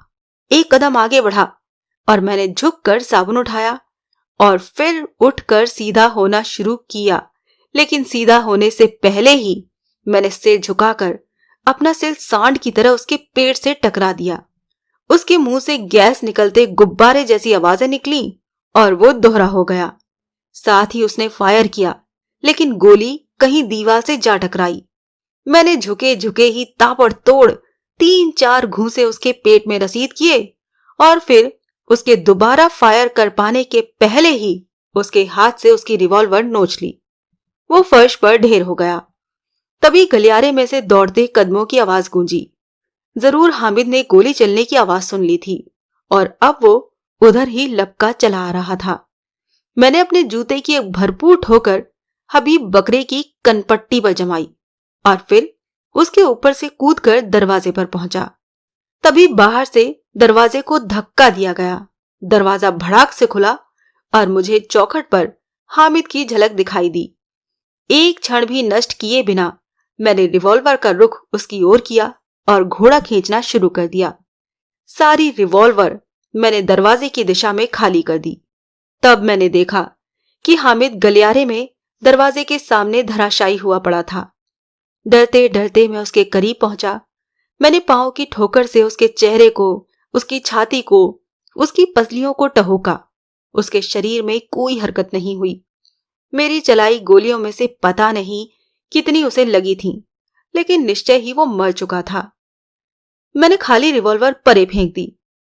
एक कदम आगे बढ़ा और मैंने झुककर साबुन उठाया और फिर उठकर सीधा होना शुरू किया। लेकिन सीधा होने से पहले ही मैंने सिर झुकाकर अपना सिर सांड की तरह उसके पेट से टकरा दिया। उसके मुंह से गैस निकलते गुब्बारे जैसी आवाजें निकली और वो दोहरा हो गया। साथ ही उसने फायर किया, लेकिन गोली कहीं दीवार से जा टकराई। मैंने झुके झुके ही ताबड़तोड़ 3-4 घूंसे उसके पेट में रसीद किए और फिर उसके दोबारा फायर कर पाने के पहले ही उसके हाथ से उसकी रिवॉल्वर नोच ली। वो फर्श पर ढेर हो गया। तभी गलियारे में से दौड़ते कदमों की आवाज गूंजी। जरूर हामिद ने गोली चलने की आवाज सुन ली थी और अब वो उधर ही लपका चला आ रहा था। मैंने अपने जूते की एक भरपूर ठोकर हबीब बकरे की कनपट्टी पर जमाई और फिर उसके ऊपर से कूदकर दरवाजे पर पहुंचा। तभी बाहर से दरवाजे को धक्का दिया गया। दरवाजा भड़ाक से खुला और मुझे चौखट पर हामिद की झलक दिखाई दी। एक क्षण भी नष्ट किए बिना मैंने रिवॉल्वर का रुख उसकी ओर किया और घोड़ा खींचना शुरू कर दिया। सारी रिवॉल्वर मैंने दरवाजे की दिशा में खाली कर दी। तब मैंने देखा कि हामिद गलियारे में दरवाजे के सामने धराशायी हुआ पड़ा था। डरते डरते मैं उसके करीब पहुंचा। मैंने पांव की ठोकर से उसके चेहरे को, उसकी छाती को, उसकी पसलियों को टहोका। उसके शरीर में कोई हरकत नहीं हुई। मेरी चलाई गोलियों में से पता नहीं कितनी उसे लगी थीं, लेकिन निश्चय ही वो मर चुका था। मैंने खाली रिवॉल्वर परे फेंक दी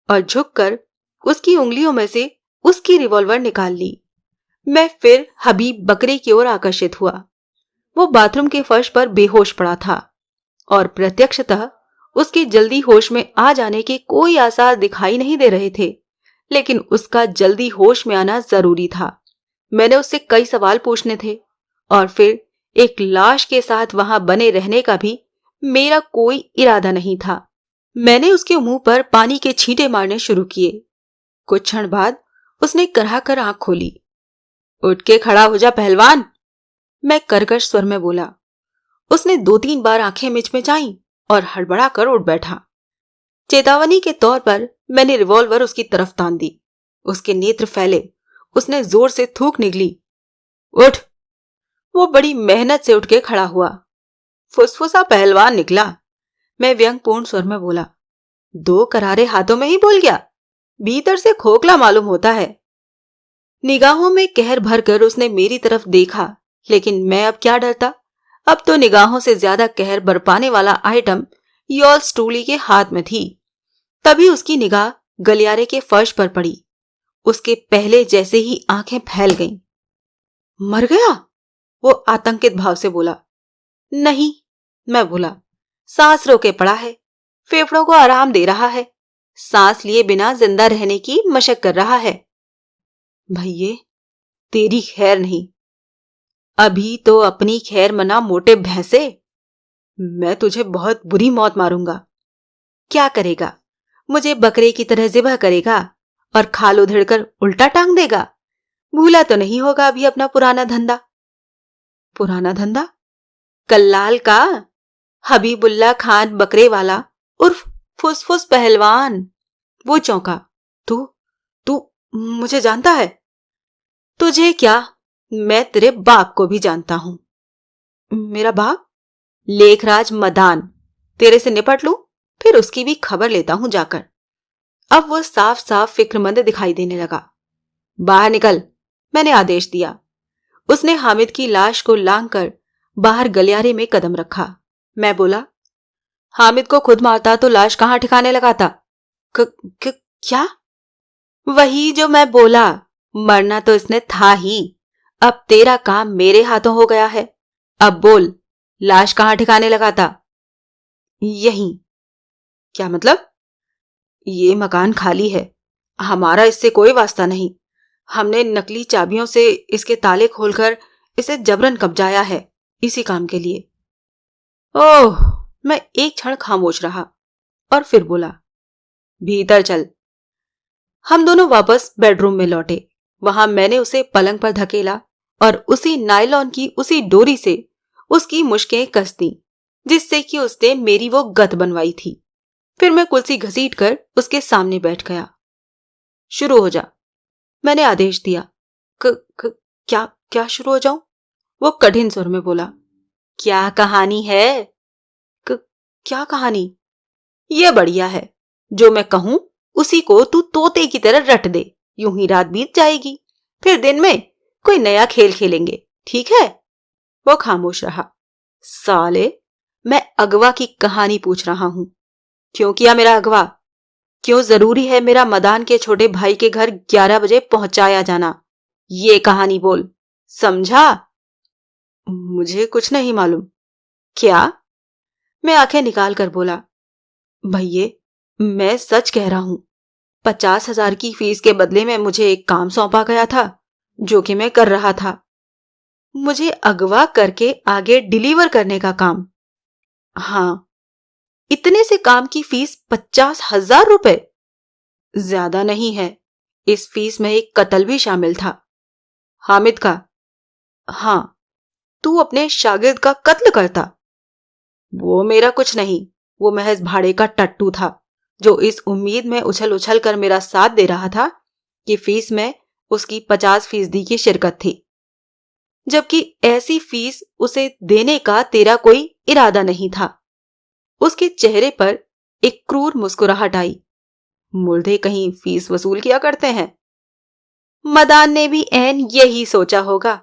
और झुककर उसकी उंगलियों में से उसकी रिवॉल्वर निकाल ली। मैं फिर हबीब बकरे की ओर आकर्षित हुआ। वो बाथरूम के फर्श पर बेहोश पड़ा था और प्रत्यक्षतः उसके जल्दी होश में आ जाने के कोई आसार दिखाई नहीं दे रहे थे, लेकिन उसका जल्दी होश में आना जरूरी था। मैंने उससे कई सवाल पूछने थे और फिर एक लाश के साथ वहां बने रहने का भी मेरा कोई इरादा नहीं था। मैंने उसके मुंह पर पानी के छींटे मारने शुरू किए। कुछ क्षण बाद उसने कराह कर आंख खोली। उठ के खड़ा हो जा पहलवान, मैं कर्कश स्वर में बोला। उसने 2-3 बार आंखें मिचमिचाईं और हड़बड़ा कर उठ बैठा। चेतावनी के तौर पर मैंने रिवॉल्वर उसकी तरफ तान दी। उसके नेत्र फैले, उसने जोर से थूक निगली। उठ! वो बड़ी मेहनत से उठ के खड़ा हुआ। फुसफुसा पहलवान निकला, मैं व्यंगपूर्ण स्वर में बोला। 2 करारे हाथों में ही बोल गया, भीतर से खोखला मालूम होता है। निगाहों में कहर भरकर उसने मेरी तरफ देखा, लेकिन मैं अब क्या डरता। अब तो निगाहों से ज्यादा कहर बरपाने वाला आइटम यॉल स्टूली के हाथ में थी। तभी उसकी निगाह गलियारे के फर्श पर पड़ी। उसके पहले जैसे ही आंखें फैल गईं। मर गया? वो आतंकित भाव से बोला। नहीं, मैं बोला। सांस रोके पड़ा है, फेफड़ों को आराम दे रहा है, सांस लिए बिना जिंदा रहने की मशक कर रहा है। भैये, तेरी खैर नहीं। अभी तो अपनी खैर मना मोटे भैंसे, मैं तुझे बहुत बुरी मौत मारूंगा। क्या करेगा? मुझे बकरे की तरह ज़िबह करेगा और खाल उधेड़कर उल्टा टांग देगा। भूला तो नहीं होगा अभी अपना पुराना धंधा? पुराना धंधा? कल्लाल का, हबीबुल्ला खान बकरे वाला उर्फ फुसफुस पहलवान। वो चौंका। तू तू मुझे जानता है? तुझे क्या, मैं तेरे बाप को भी जानता हूं। मेरा बाप? लेखराज मदान। तेरे से निपट लूं, फिर उसकी भी खबर लेता हूं जाकर। अब वो साफ साफ फिक्रमंद दिखाई देने लगा। बाहर निकल, मैंने आदेश दिया। उसने हामिद की लाश को लांघकर बाहर गलियारे में कदम रखा। मैं बोला, हामिद को खुद मारता तो लाश कहां ठिकाने लगाता? क्या? वही जो मैं बोला, मरना तो इसने था ही। अब तेरा काम मेरे हाथों हो गया है। अब बोल, लाश कहां ठिकाने लगाता? यहीं। क्या मतलब? ये मकान खाली है, हमारा इससे कोई वास्ता नहीं। हमने नकली चाबियों से इसके ताले खोलकर इसे जबरन कब्जाया है, इसी काम के लिए। ओह! मैं एक क्षण खामोश रहा और फिर बोला, भीतर चल। हम दोनों वापस बेडरूम में लौटे। वहां मैंने उसे पलंग पर धकेला और उसी नायलॉन की उसी डोरी से उसकी मुश्कें कस दी जिससे कि उसने मेरी वो गत बनवाई थी। फिर मैं कुर्सी घसीट कर उसके सामने बैठ गया। शुरू हो जा, मैंने आदेश दिया। क्या क्या शुरू हो जाऊं? वो कठिन स्वर में बोला। क्या कहानी है? क्या कहानी? ये बढ़िया है, जो मैं कहूं उसी को तू तोते की तरह रट दे। यूं ही रात बीत जाएगी, फिर दिन में कोई नया खेल खेलेंगे, ठीक है? वो खामोश रहा। साले, मैं अगवा की कहानी पूछ रहा हूं। क्यों किया मेरा अगवा? क्यों जरूरी है मेरा मदान के छोटे भाई के घर 11 बजे पहुंचाया जाना? ये कहानी बोल, समझा? मुझे कुछ नहीं मालूम। क्या? मैं आंखें निकाल कर बोला। भैये, मैं सच कह रहा हूं। 50,000 की फीस के बदले में मुझे एक काम सौंपा गया था, जो कि मैं कर रहा था। मुझे अगवा करके आगे डिलीवर करने का काम। हाँ, इतने से काम की फीस 50,000 रुपए? ज्यादा नहीं है। इस फीस में एक कत्ल भी शामिल था। हामिद का? हाँ। तू अपने शागिर्द का कत्ल करता? वो मेरा कुछ नहीं, वो महज भाड़े का टट्टू था, जो इस उम्मीद में उछल उछल कर मेरा साथ दे रहा था कि फीस में उसकी 50% की शिरकत थी, जबकि ऐसी फीस उसे देने का तेरा कोई इरादा नहीं था। उसके चेहरे पर एक क्रूर मुस्कुराहट आई। मुर्दे कहीं फीस वसूल किया करते हैं। मदान ने भी ऐन यही सोचा होगा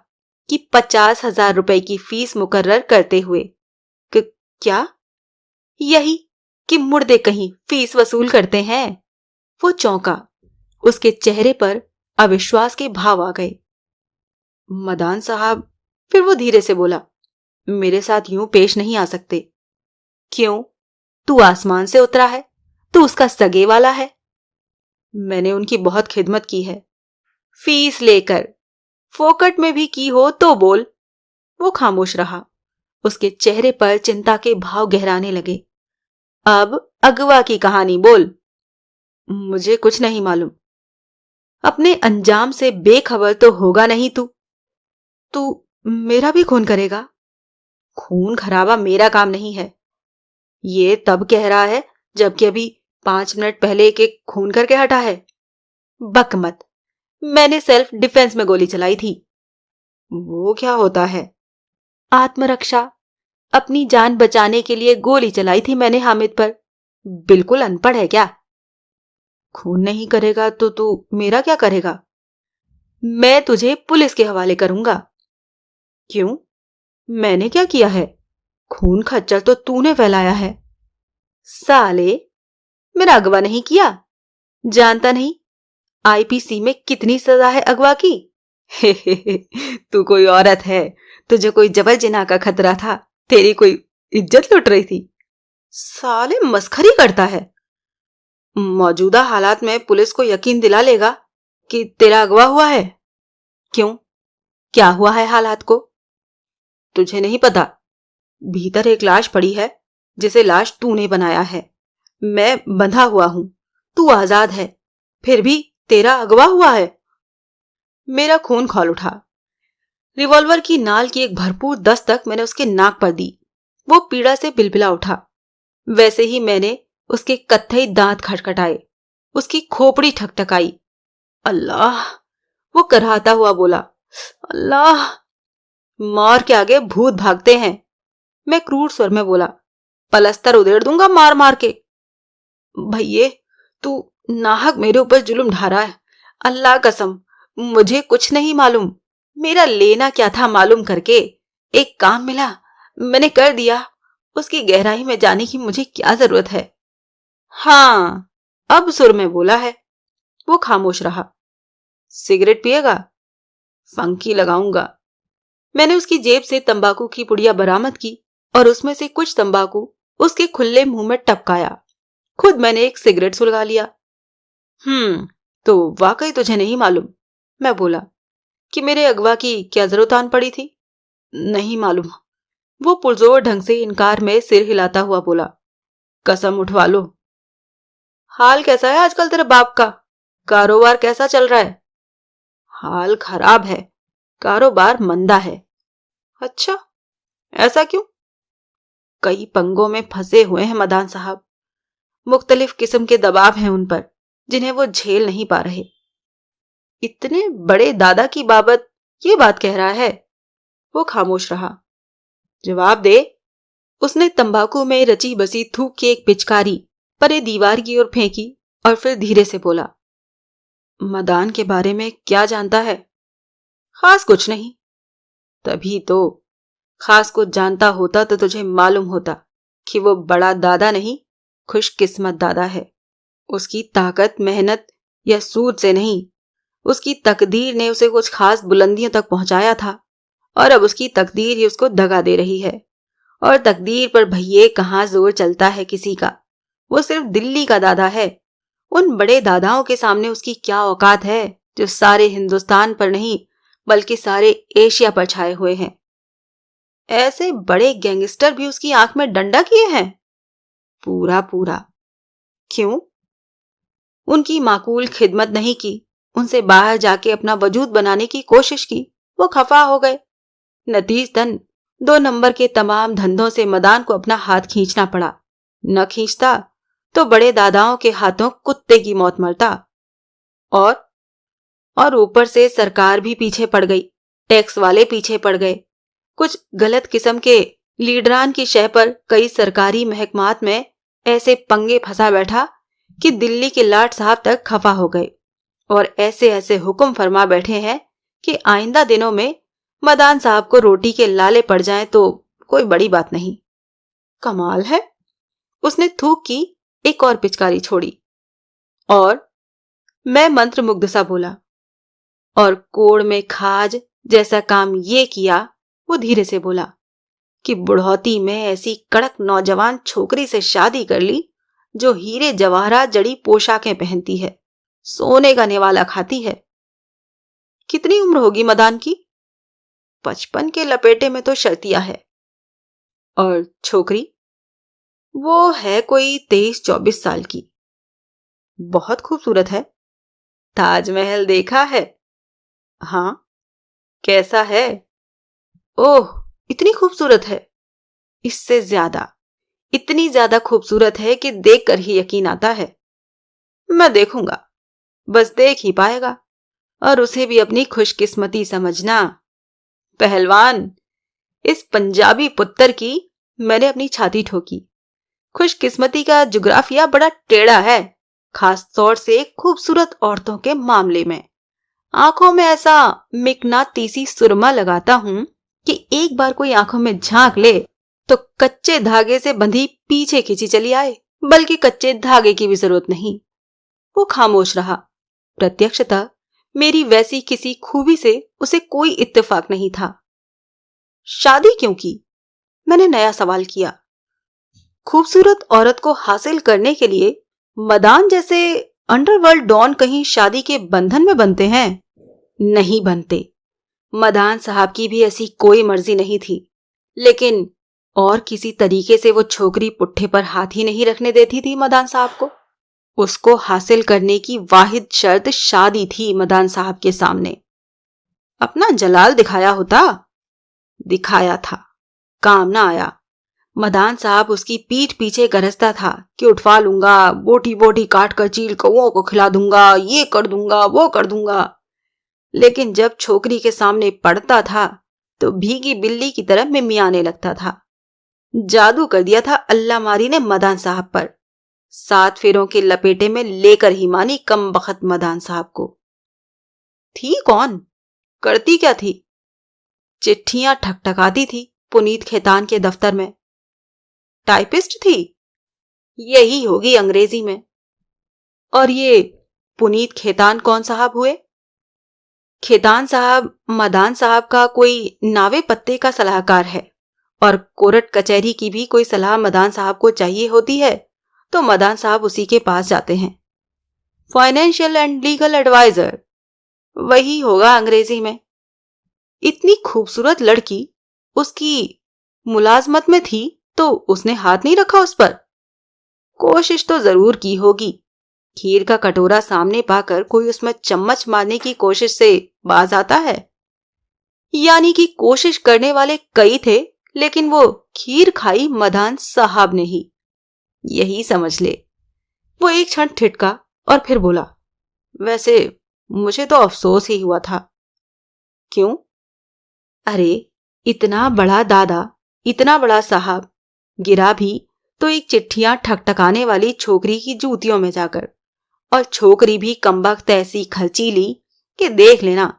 कि 50,000 रुपए की फीस मुकर्रर करते हुए क्या? यही कि मुर्दे कहीं फीस वसूल करते हैं। वो चौंका। उसके चेहरे पर अविश्वास के भाव आ गए। मदान साहब, फिर वो धीरे से बोला, मेरे साथ यूं पेश नहीं आ सकते। क्यों? तू आसमान से उतरा है, तू उसका सगे वाला है। मैंने उनकी बहुत खिदमत की है। फीस लेकर, फोकट में भी की हो तो बोल। वो खामोश रहा। उसके चेहरे पर चिंता के भाव गहराने लगे। अब अगवा की कहानी बोल। मुझे कुछ नहीं मालूम। अपने अंजाम से बेखबर तो होगा नहीं तू? तू मेरा भी खून करेगा? खून खराबा मेरा काम नहीं है। ये तब कह रहा है जबकि अभी 5 मिनट पहले एक एक खून करके हटा है। बक मत। मैंने सेल्फ डिफेंस में गोली चलाई थी। वो क्या होता है? आत्मरक्षा। अपनी जान बचाने के लिए गोली चलाई थी मैंने हामिद पर। बिल्कुल अनपढ़ है क्या? खून नहीं करेगा तो तू मेरा क्या करेगा? मैं तुझे पुलिस के हवाले करूंगा। क्यों? मैंने क्या किया है? खून खच्चर तो तूने फैलाया है। साले, मेरा अगवा नहीं किया? जानता नहीं आईपीसी में कितनी सजा है अगवा की? हे, तू कोई औरत है, तुझे कोई जबर जिना का खतरा था, तेरी कोई इज्जत लुट रही थी। साले मस्खरी करता है। मौजूदा हालात में पुलिस को यकीन दिला लेगा कि तेरा अगवा हुआ है। क्यों? क्या हुआ है हालात को? तुझे नहीं पता? भीतर एक लाश पड़ी है जिसे लाश तूने बनाया है। मैं बंधा हुआ हूं, तू आजाद है, फिर भी तेरा अगवा हुआ है। मेरा खून खौल उठा। रिवॉल्वर की नाल की एक भरपूर दस्तक मैंने उसके नाक पर दी। वो पीड़ा से बिलबिला उठा। वैसे ही मैंने उसके कत्थई दांत खटखटाए, उसकी खोपड़ी ठकठकाई। अल्लाह, वो कराहता हुआ बोला। अल्लाह। मौत के आगे भूत भागते हैं, मैं क्रूर स्वर में बोला। पलस्तर उधेड़ दूंगा मार मार के। भैये, तू नाहक मेरे ऊपर जुल्म ढा रहा है। अल्लाह कसम, मुझे कुछ नहीं मालूम। मेरा लेना क्या था मालूम करके? एक काम मिला, मैंने कर दिया। उसकी गहराई में जाने की मुझे क्या जरूरत है? हाँ, अब सुर में बोला है। वो खामोश रहा। सिगरेट पिएगा? फंकी लगाऊंगा। मैंने उसकी जेब से तंबाकू की पुड़िया बरामद की और उसमें से कुछ तंबाकू उसके खुले मुंह में टपकाया। खुद मैंने एक सिगरेट सुलगा लिया। तो वाकई तुझे नहीं मालूम? मैं बोला कि मेरे अगवा की क्या जरूरत आन पड़ी थी। नहीं मालूम। वो पुरजोर ढंग से इनकार में सिर हिलाता हुआ बोला। कसम उठवा लो। हाल कैसा है आजकल तेरे बाप का? कारोबार कैसा चल रहा है? हाल खराब है, कारोबार मंदा है। अच्छा, ऐसा क्यों? कई पंगों में फंसे हुए हैं मदान साहब। मुख्तलिफ किस्म के दबाव हैं उन पर, जिन्हें वो झेल नहीं पा रहे। इतने बड़े दादा की बाबत ये बात कह रहा है? वो खामोश रहा। जवाब दे। उसने तंबाकू में रची बसी थूक की एक पिचकारी परे दीवार की ओर फेंकी और फिर धीरे से बोला। मदान के बारे में क्या जानता है? खास कुछ नहीं। तभी तो, खास कुछ जानता होता तो तुझे मालूम होता कि वो बड़ा दादा नहीं, खुशकिस्मत दादा है। उसकी ताकत मेहनत या सूद से नहीं, उसकी तकदीर ने उसे कुछ खास बुलंदियों तक पहुंचाया था और अब उसकी तकदीर ही उसको दगा दे रही है। और तकदीर पर भैये कहाँ जोर चलता है किसी का। वो सिर्फ दिल्ली का दादा है। उन बड़े दादाओं के सामने उसकी क्या औकात है जो सारे हिंदुस्तान पर नहीं बल्कि सारे एशिया पर छाए हुए हैं। ऐसे बड़े गैंगस्टर भी उसकी आंख में डंडा किए हैं पूरा पूरा। क्यों? उनकी माकूल खिदमत नहीं की, उनसे बाहर जाके अपना वजूद बनाने की कोशिश की। वो खफा हो गए। नतीजतन 2 नंबर के तमाम धंधों से मदान को अपना हाथ खींचना पड़ा। न खींचता तो बड़े दादाओं के हाथों कुत्ते की मौत मरता। और ऊपर से सरकार भी पीछे पड़ गई, टैक्स वाले पीछे पड़ गए। कुछ गलत किस्म के लीडरान की शह पर कई सरकारी महकमात में ऐसे पंगे फंसा बैठा कि दिल्ली के लाट साहब तक खफा हो गए और ऐसे ऐसे हुक्म फरमा बैठे हैं कि आइंदा दिनों में मदान साहब को रोटी के लाले पड़ जाएं तो कोई बड़ी बात नहीं। कमाल है। उसने थूक की एक और पिचकारी छोड़ी और मैं मंत्रमुग्ध सा बोला। और कोड़ में खाज जैसा काम ये किया। वो धीरे से बोला कि बुढ़ौती में ऐसी कड़क नौजवान छोकरी से शादी कर ली जो हीरे जवाहरात जड़ी पोशाकें पहनती है, सोने का निवाला खाती है। कितनी उम्र होगी मदान की? 55 के लपेटे में तो शर्तिया है। और छोकरी? वो है कोई 23-24 साल की। बहुत खूबसूरत है। ताजमहल देखा है? हाँ। कैसा है? ओह, इतनी खूबसूरत है। इससे ज्यादा, इतनी ज्यादा खूबसूरत है कि देखकर ही यकीन आता है। मैं देखूंगा, बस देख ही पाएगा, और उसे भी अपनी खुशकिस्मती समझना। पहलवान, इस पंजाबी पुत्तर की, मैंने अपनी छाती ठोकी, खुशकिस्मती का जुग्राफिया बड़ा टेढ़ा है, खास तौर से खूबसूरत औरतों के मामले में। आंखों में ऐसा मिकनातीसी सुरमा लगाता हूं कि एक बार कोई आंखों में झांक ले तो कच्चे धागे से बंधी पीछे खींची चली आए, बल्कि कच्चे धागे की भी जरूरत नहीं। वो खामोश रहा। प्रत्यक्षतः मेरी वैसी किसी खूबी से उसे कोई इत्तेफाक नहीं था। शादी क्यों की? मैंने नया सवाल किया। खूबसूरत औरत को हासिल करने के लिए मदान जैसे अंडरवर्ल्ड डॉन कहीं शादी के बंधन में बनते हैं? नहीं बनते। मदान साहब की भी ऐसी कोई मर्जी नहीं थी, लेकिन और किसी तरीके से वो छोकरी पुट्ठे पर हाथ ही नहीं रखने देती थी मदान साहब को। उसको हासिल करने की वाहिद शर्त शादी थी मदान साहब के सामने। अपना जलाल दिखाया होता। दिखाया था, काम ना आया। मदान साहब उसकी पीठ पीछे गरजता था कि उठवा लूंगा, बोटी बोटी काट कर चील कौओं को खिला दूंगा, ये कर दूंगा, वो कर दूंगा। लेकिन जब छोकरी के सामने पड़ता था तो भीगी बिल्ली की तरह मिमियाने लगता था। जादू कर दिया था अल्लाह मारी ने मदान साहब पर। 7 फेरों के लपेटे में लेकर ही मानी कम बखत मदान साहब को। थी कौन? करती क्या थी? चिट्ठियां ठकठकाती थी पुनीत खेतान के दफ्तर में। टाइपिस्ट थी? यही होगी अंग्रेजी में। और ये पुनीत खेतान कौन साहब हुए? खेतान साहब मदान साहब का कोई नावे पत्ते का सलाहकार है, और कोर्ट कचहरी की भी कोई सलाह मदान साहब को चाहिए होती है तो मदान साहब उसी के पास जाते हैं। फाइनेंशियल एंड लीगल एडवाइजर, वही होगा अंग्रेजी में। इतनी खूबसूरत लड़की उसकी मुलाजमत में थी तो उसने हाथ नहीं रखा उस पर? कोशिश तो जरूर की होगी। खीर का कटोरा सामने पाकर कोई उसमें चम्मच मारने की कोशिश से बाज आता है? यानी कि कोशिश करने वाले कई थे, लेकिन वो खीर खाई मदान साहब ने ही। यही समझ ले। वो एक क्षण ठिठका और फिर बोला, वैसे मुझे तो अफसोस ही हुआ था। क्यों? अरे, इतना बड़ा दादा, इतना बड़ा साहब, गिरा भी तो एक चिट्ठियां ठकठकाने वाली छोकरी की जूतियों में जाकर, और छोकरी भी कमबख्त ऐसी खर्चीली कि देख लेना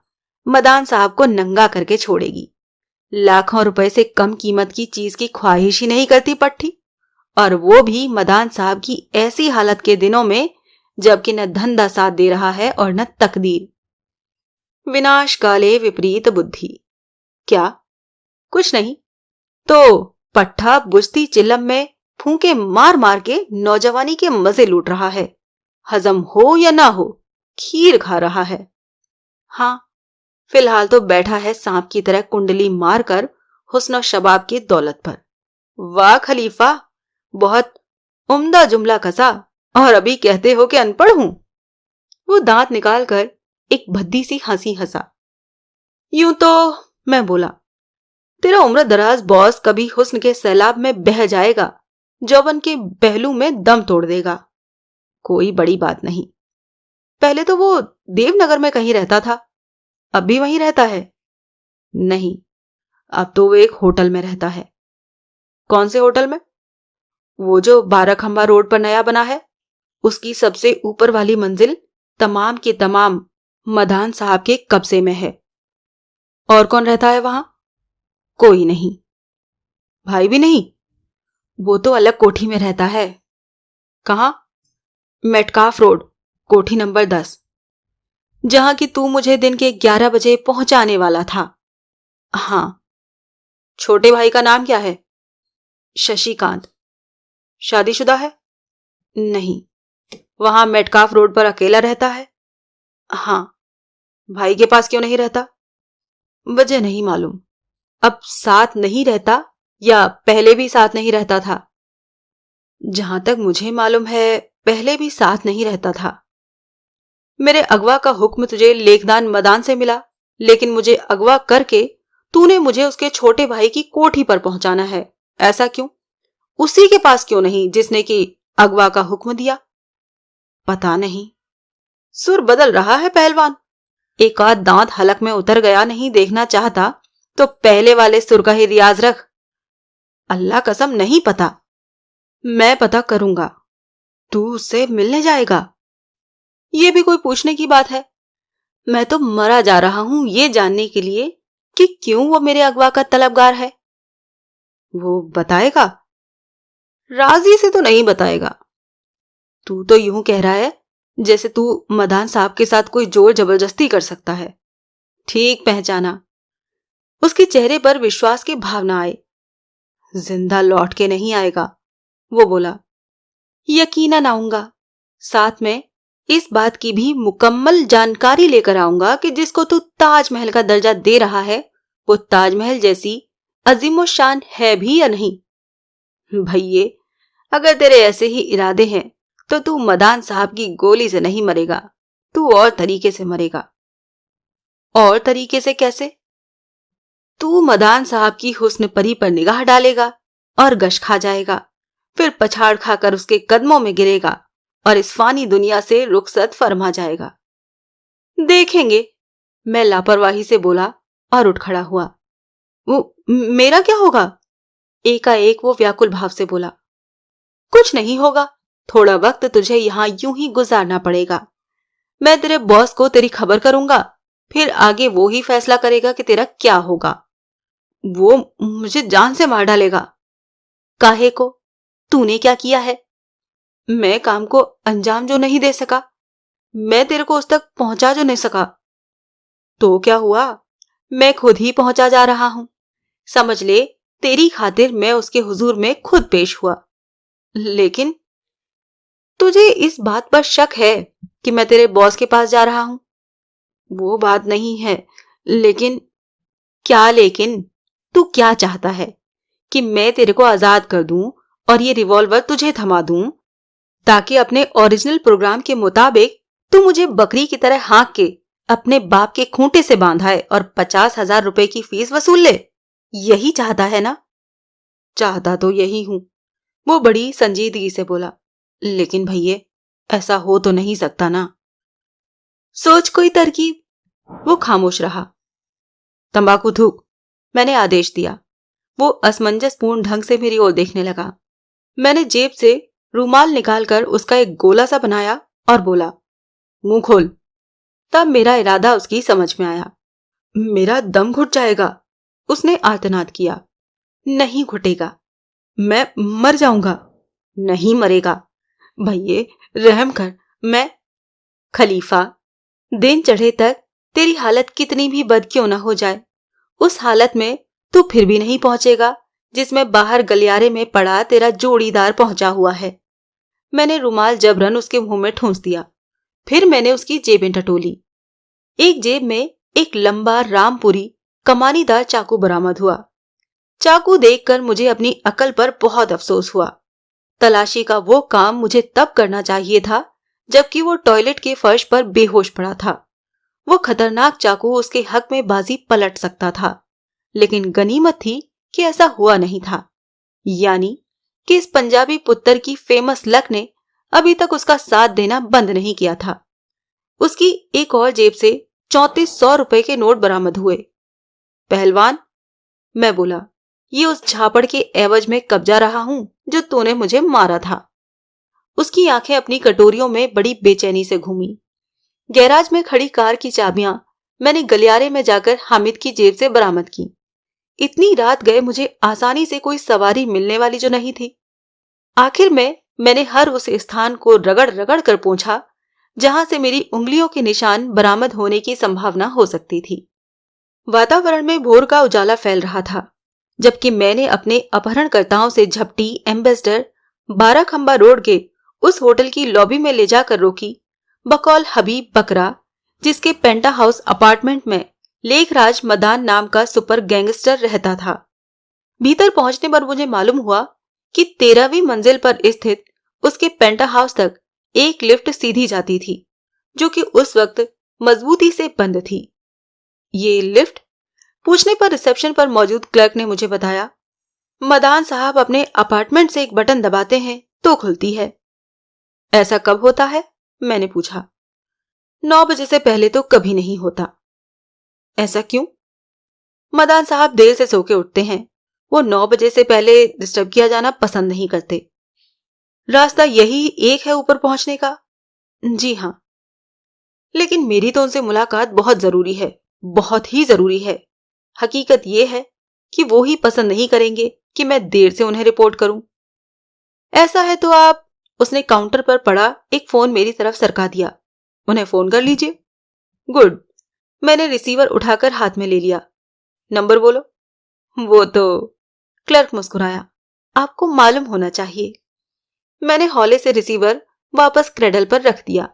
मदान साहब को नंगा करके छोड़ेगी। लाखों रुपए से कम कीमत की चीज की ख्वाहिश ही नहीं करती पट्टी, और वो भी मदान साहब की ऐसी हालत के दिनों में जबकि न धंधा साथ दे रहा है और न तकदीर। विनाश काले विपरीत बुद्धि। क्या? कुछ नहीं तो पट्टा बुझती चिलम में फूंके मार मार के नौजवानी के मजे लूट रहा है। हजम हो या ना हो, खीर खा रहा है। हाँ, फिलहाल तो बैठा है सांप की तरह कुंडली मारकर हुस्न और शबाब की दौलत पर। वाह खलीफा, बहुत उम्दा जुमला कसा, और अभी कहते हो कि अनपढ़ हूं। वो दांत निकालकर एक भद्दी सी हंसी हंसा। यूं तो, मैं बोला, तेरा उम्र दराज बॉस कभी हुस्न के सैलाब में बह जाएगा, जौबन के पहलू में दम तोड़ देगा। कोई बड़ी बात नहीं। पहले तो वो देवनगर में कहीं रहता था, अब भी वहीं रहता है? नहीं, अब तो वो एक होटल में रहता है। कौन से होटल में? वो जो 12 खंबा रोड पर नया बना है, उसकी सबसे ऊपर वाली मंजिल तमाम की तमाम मदान साहब के कब्जे में है। और कौन रहता है वहां? कोई नहीं। भाई भी नहीं? वो तो अलग कोठी में रहता है। कहां? मेटकाफ रोड, कोठी नंबर 10, जहां की तू मुझे दिन के 11 बजे पहुंचाने वाला था। हाँ। छोटे भाई का नाम क्या है? शशिकांत। शादीशुदा है? नहीं। वहां मेटकाफ रोड पर अकेला रहता है? हाँ। भाई के पास क्यों नहीं रहता? वजह नहीं मालूम। अब साथ नहीं रहता या पहले भी साथ नहीं रहता था? जहां तक मुझे मालूम है पहले भी साथ नहीं रहता था। मेरे अगवा का हुक्म तुझे लेखदान मदान से मिला, लेकिन मुझे अगवा करके तूने मुझे उसके छोटे भाई की कोठी पर पहुंचाना है। ऐसा क्यों? उसी के पास क्यों नहीं जिसने कि अगवा का हुक्म दिया? पता नहीं। सुर बदल रहा है पहलवान। एक आध दांत हलक में उतर गया नहीं देखना चाहता तो पहले वाले सुर का ही रियाज रख। अल्लाह कसम नहीं पता। मैं पता करूंगा। तू उससे मिलने जाएगा? ये भी कोई पूछने की बात है? मैं तो मरा जा रहा हूं ये जानने के लिए कि क्यों वो मेरे अगवा का तलबगार है। वो बताएगा? राजी से तो नहीं बताएगा। तू तो यूं कह रहा है जैसे तू मदान साहब के साथ कोई जोर जबरदस्ती कर सकता है। ठीक पहचाना। उसके चेहरे पर विश्वास की भावना आए। जिंदा लौट के नहीं आएगा, वो बोला। यकीनन आऊंगा। साथ में इस बात की भी मुकम्मल जानकारी लेकर आऊंगा कि जिसको तू ताजमहल का दर्जा दे रहा है वो ताजमहल जैसी अजीमोशान है भी या नहीं। भैये, अगर तेरे ऐसे ही इरादे हैं तो तू मदान साहब की गोली से नहीं मरेगा, तू और तरीके से मरेगा। और तरीके से कैसे? तू मदान साहब की हुस्न परी पर निगाह डालेगा और गश खा जाएगा, फिर पछाड़ खाकर उसके कदमों में गिरेगा और इस फानी दुनिया से रुखसत फरमा जाएगा। देखेंगे, मैं लापरवाही से बोला और उठ खड़ा हुआ। वो मेरा क्या होगा? एकाएक वो व्याकुल भाव से बोला। कुछ नहीं होगा, थोड़ा वक्त तुझे यहां यूं ही गुजारना पड़ेगा। मैं तेरे बॉस को तेरी खबर करूंगा, फिर आगे वो ही फैसला करेगा कि तेरा क्या होगा। वो मुझे जान से मार डालेगा। काहे को? तूने क्या किया है? मैं काम को अंजाम जो नहीं दे सका, मैं तेरे को उस तक पहुंचा जो नहीं सका, तो क्या हुआ? मैं खुद ही पहुंचा जा रहा हूं। समझ ले, तेरी खातिर मैं उसके हुजूर में खुद पेश हुआ। लेकिन तुझे इस बात पर शक है कि मैं तेरे बॉस के पास जा रहा हूं? वो बात नहीं है, लेकिन क्या लेकिन? तू क्या चाहता है कि मैं तेरे को आजाद कर दूं और ये रिवॉल्वर तुझे थमा दूं ताकि अपने ओरिजिनल प्रोग्राम के मुताबिक तू मुझे बकरी की तरह हाँक के अपने बाप के खूंटे से बांधाए और 50,000 रुपए की फीस वसूल ले? यही चाहता है ना? चाहता तो यही हूं, वो बड़ी संजीदगी से बोला। लेकिन भैये, ऐसा हो तो नहीं सकता ना। सोच कोई तरकीब। वो खामोश रहा। तंबाकू थूक, मैंने आदेश दिया। वो असमंजसपूर्ण ढंग से मेरी ओर देखने लगा। मैंने जेब से रूमाल निकालकर उसका एक गोला सा बनाया और बोला, मुंह खोल। तब मेरा इरादा उसकी समझ में आया। मेरा दम घुट जाएगा, उसने आर्तनाद किया। नहीं घुटेगा, मैं मर जाऊंगा। नहीं मरेगा। भैये, रहम कर। मैं खलीफा, दिन चढ़े तक तेरी हालत कितनी भी बद क्यों न हो जाए, उस हालत में तू फिर भी नहीं पहुंचेगा जिसमें बाहर गलियारे में पड़ा तेरा जोड़ीदार पहुंचा हुआ है। मैंने रुमाल जबरन उसके मुंह में ठूंस दिया। फिर मैंने उसकी जेबें टटोली। एक जेब में एक लंबा रामपुरी कमानीदार चाकू बरामद हुआ। चाकू देखकर मुझे अपनी अकल पर बहुत अफसोस हुआ। तलाशी का वो काम मुझे तब करना चाहिए था जबकि वो टॉयलेट के फर्श पर बेहोश पड़ा था। वो खतरनाक चाकू उसके हक में बाजी पलट सकता था, लेकिन गनीमत थी कि ऐसा हुआ नहीं था। यानी कि इस पंजाबी पुत्तर की फेमस लक ने अभी तक उसका साथ देना बंद नहीं किया था। उसकी एक और जेब से 3400 रुपए के नोट बरामद हुए। पहलवान, मैं बोला, ये उस झापड़ के एवज में कब्जा रहा हूं जो तूने मुझे मारा था। उसकी आंखें अपनी कटोरियों में बड़ी बेचैनी से घूमी। गैराज में खड़ी कार की चाबियां मैंने गलियारे में जाकर हामिद की जेब से बरामद की। इतनी रात गए मुझे आसानी से कोई सवारी मिलने वाली जो नहीं थी। आखिर में मैंने हर उस स्थान को रगड़ रगड़ कर पोंछा जहां से मेरी उंगलियों के निशान बरामद होने की संभावना हो सकती थी। वातावरण में भोर का उजाला फैल रहा था, जबकि मैंने अपने अपहरणकर्ताओं से झपटी एम्बेसडर 12 खंबा रोड के उस होटल की लॉबी में ले जाकर रोकी बकौल हबीब बकरा, जिसके पेंटा हाउस अपार्टमेंट में लेखराज मदान नाम का सुपर गैंगस्टर रहता था। भीतर पहुंचने पर मुझे मालूम हुआ कि 13वीं मंजिल पर स्थित उसके पेंटा हाउस तक एक लिफ्ट सीधी जाती थी, जो कि उस वक्त मजबूती से बंद थी। ये लिफ्ट पूछने पर रिसेप्शन पर मौजूद क्लर्क ने मुझे बताया, मदान साहब अपने अपार्टमेंट से एक बटन दबाते हैं तो खुलती है। ऐसा कब होता है? मैंने पूछा। 9 बजे से पहले तो कभी नहीं होता। ऐसा क्यों? मदान साहब देर से सो के उठते हैं। वो 9 बजे से पहले डिस्टर्ब किया जाना पसंद नहीं करते। रास्ता यही एक है ऊपर पहुंचने का? जी हाँ। लेकिन मेरी तो उनसे मुलाकात बहुत जरूरी है, बहुत ही जरूरी है। हकीकत यह है कि वो ही पसंद नहीं करेंगे कि मैं देर से उन्हें रिपोर्ट करूं। ऐसा है तो आप, उसने काउंटर पर पड़ा एक फोन मेरी तरफ सरका दिया, उन्हें फोन कर लीजिए। गुड। मैंने रिसीवर उठाकर हाथ में ले लिया। नंबर बोलो। वो तो, क्लर्क मुस्कुराया, आपको मालूम होना चाहिए। मैंने हौले से रिसीवर वापस क्रेडल पर रख दिया।